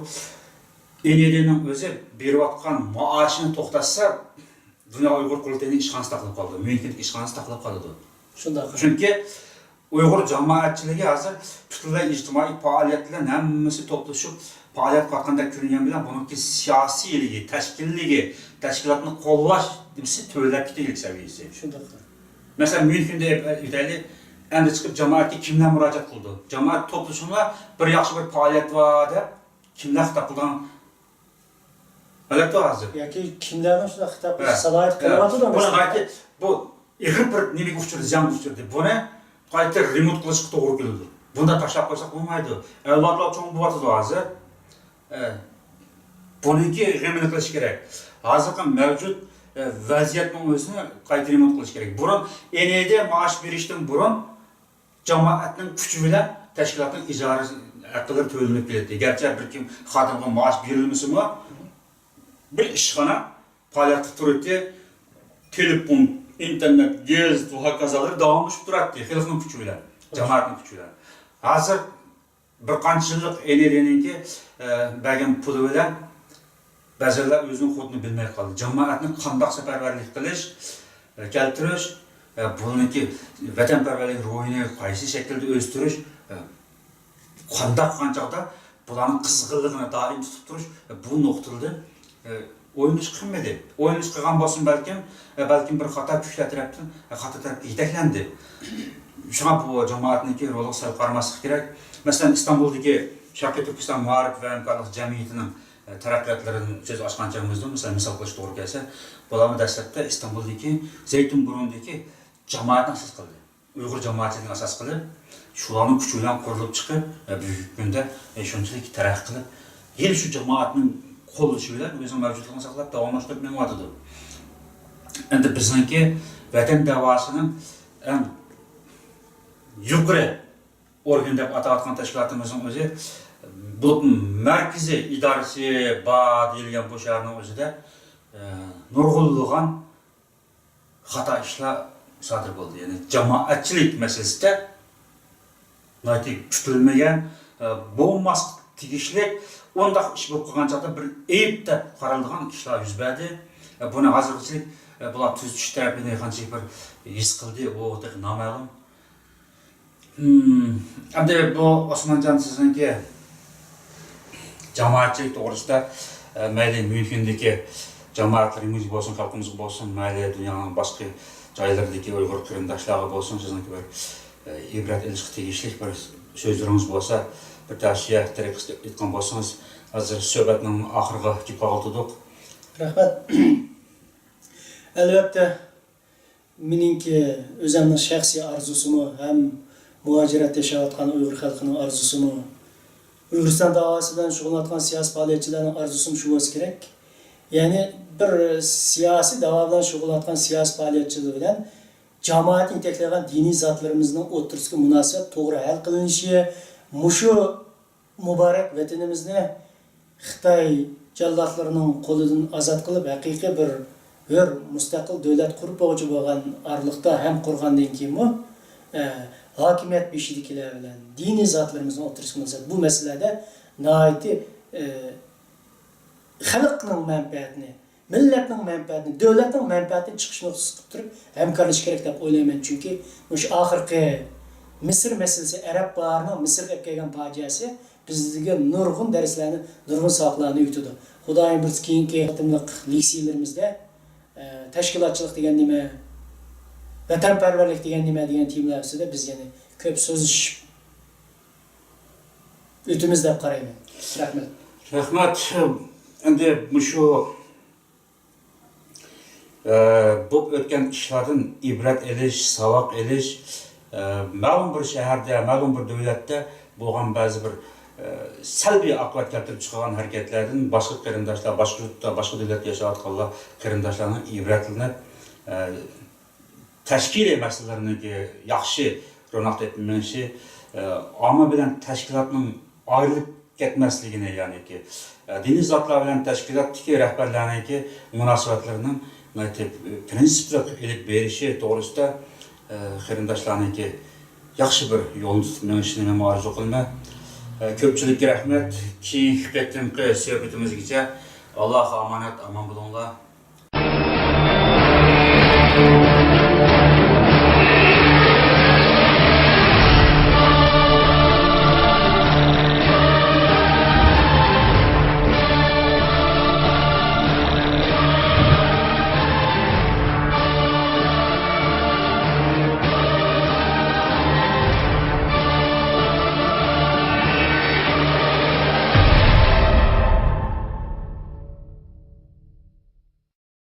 Enerining o'zi berayotgan maoshini to'xtatsa, Dunyo Uyg'ur qurultayining ishxonasi taqlab qoldi, Myunxendagi ishxonasi taqlab qoldi. Chunki Uyg'ur jamoatchiligi hozir butunlay ijtimoiy faoliyatlarning hammasi to'plashib faoliyat qilganda ko'ringan bilan buningki siyosiyligi, tashkilligi, tashkilotni qo'llash debisi to'lab ketaylik saviyasi. Masalan, Myunxenda aytaylik, endi chiqib jamoatga kimlar murojaat qildi? Jamoat to'plashuvida bir yaxshi bir faoliyat bor deb kimlar xitob qilgan? Albatta hozir. Yoki kimlarning shunday xitob qilish salohiyat qilyapti-da? Buni bu ig'ir bir nimaga uchirdi, jang uchirdi. Buni qayta remont qilishga to'g'ri keldi. Bunda tashlab qo'ysak bo'lmaydi. Avlodlar cho'ng bo'lyapti hozir. Buniki remont qilish kerak. Hozirgi mavjud vaziyatning o'zini qayta remont qilish kerak. Burun eneyda maosh berishdan burun jamoatning kuchi bilan tashkilotning ijara haqqilari to'lanib keladi. Garchi bir kim xodimga maosh berilmasa-mu, bir ishxona faoliyat turibdi, telefon, internet, gaz va hokazolar davomlashib turadi, xalqning kuchi bilan, jamoatning kuchi bilan. Hozir bir qancha yillik energiyaningki bergan puli bilan ba'zilar o'zining xudini bilmay qoldi. Jamoatni qanday safarbarlik qilish, keltirish, buniki vatanparvarlik ruhini qaysi shaklda o'stirish, qanday qanchaqda bularning qizg'inligini doim tutib turish bu nuqtada o'yinish qilmadi. O'yinish qilgan bo'lsin balkim bir xato kuchlar tarafdan xato tarafga yetaklandi. Shuna bu jamoatniki roli sal qaramaslik kerak. Masalan, Istanbuldagi Sharqiy Turkiston Ma'rif va hamkorlik jamiyatining taraqqiyotlarini so'z ochganchagimizda misol qilish to'g'ri kelsa, bularni dastlabda Istanbuldagi Zaytunburundagi jamoatni asos qildi. Uyg'ur jamoatchiligini asos qilib, shularning kuchi bilan qurilib chiqib, bugungi kunda shunchalik taraqqiy qilib, yana shu jamoatning qo'llashi bilan o'zining mavjudligini saqlab davomlashtirib meng'yotdi. Endi bizningki vatan da'vosining yuqori organ deb atayotgan tashkilotimizning o'zi bu markaziy idorasi bor deyilgan bu shaharning o'zida nurg'unlagan xato ishlar sodir bo'ldi. Ya'ni jamoatchilik masalasida kutilmagan bo'lmas tegishli ondaq ish bo'lib qolgan chog'da bir ayb deb qaraladigan ishlar yuz berdi. Buni hozirgacha bular tuzish tarafini qancha bir his qildi, u noma'lum. Endi bu Osmonjon sizningki jamoatchilik to'g'risida mayli Myunxendagi jamoatlarimiz bo'lsin, xalqimiz bo'lsin, mayli dunyoning boshqa joylaridagi Uyg'ur qarindoshlari bo'lsin, sizningki bir ibrat ilishga tegishli bir so'zlaringiz bo'lsa, bir tavsiya tariqasida aytgan bo'lsangiz, hozir suhbatning oxiriga kelib qoldik. Rahmat. Albatta, meningki o'zimning shaxsiy orzusimi ham muhojirat yashayotgan Uyg'ur xalqining orzusimi, Uyg'uriston davosi bilan shug'ullanayotgan siyosiy faoliyatchilarning orzusimi shu bo'lsa kerak. Ya'ni bir siyosiy davo bilan shug'ullanayotgan siyosiy faoliyatchilar bilan jamoat yetaklagan diniy zotlarimizning o'rtasidagi munosabat to'g'ri hal qilinishi, mushu muborak vatanimizni Xitoy jallotlarining qo'lidan ozod qilib, haqiqiy bir mustaqil davlat qurib bo'luvchi bo'lgan orliqda ham qurgandan keyin hokimiyat beshidikilar bilan diniy zotlarimizning o'rtasidagi munosabat bu masalada nihoyatda xalqning manfaatini, millatning manfaatini, davlatning manfaatini chiqish nuqtasi qilib turib hamkorlash kerak deb o'ylayman. Chunki o'sha oxirgi Misr masalasi, arab bahorining Misrga olib kelgan fojiasi bizga nurg'un darslarni, nurg'un savoqlarni yutadi. Xudoyim biz keyingi qatimliq litseylarimizda tashkilotchilik degan nima, vatanparvarlik degan nima degan temalar ustida biz yana ko'p so'zlashib o'timiz deb qarayman. Rahmat. Rahmat. Endi shu bu o'tgan ishlardan ibrat elish, savoq elish, ma'lum bir shaharda, ma'lum bir davlatda bo'lgan ba'zi bir salbiy oqibat keltirib chiqargan harakatlardan boshqa qarindoshlar, boshqa yurtda, boshqa davlatda yashayotganlar qarindoshlarning ibratlanib tashkiliy masalalarniki yaxshi ro'naq topmashi, omma bilan tashkilotning ayrilib ketmasligini, ya'niki diniy zotlar bilan tashkilotdagi rahbarlarniki munosabatlarining prinsipli ilib berishi to'g'risida qarindoshlarniki yaxshi bir yo'lni tutib menishini men orzu qilaman. Ko'pchilikka rahmat. Keyingi qatimqi suhbatimizgacha Alloh omonat, omon bo'linglar.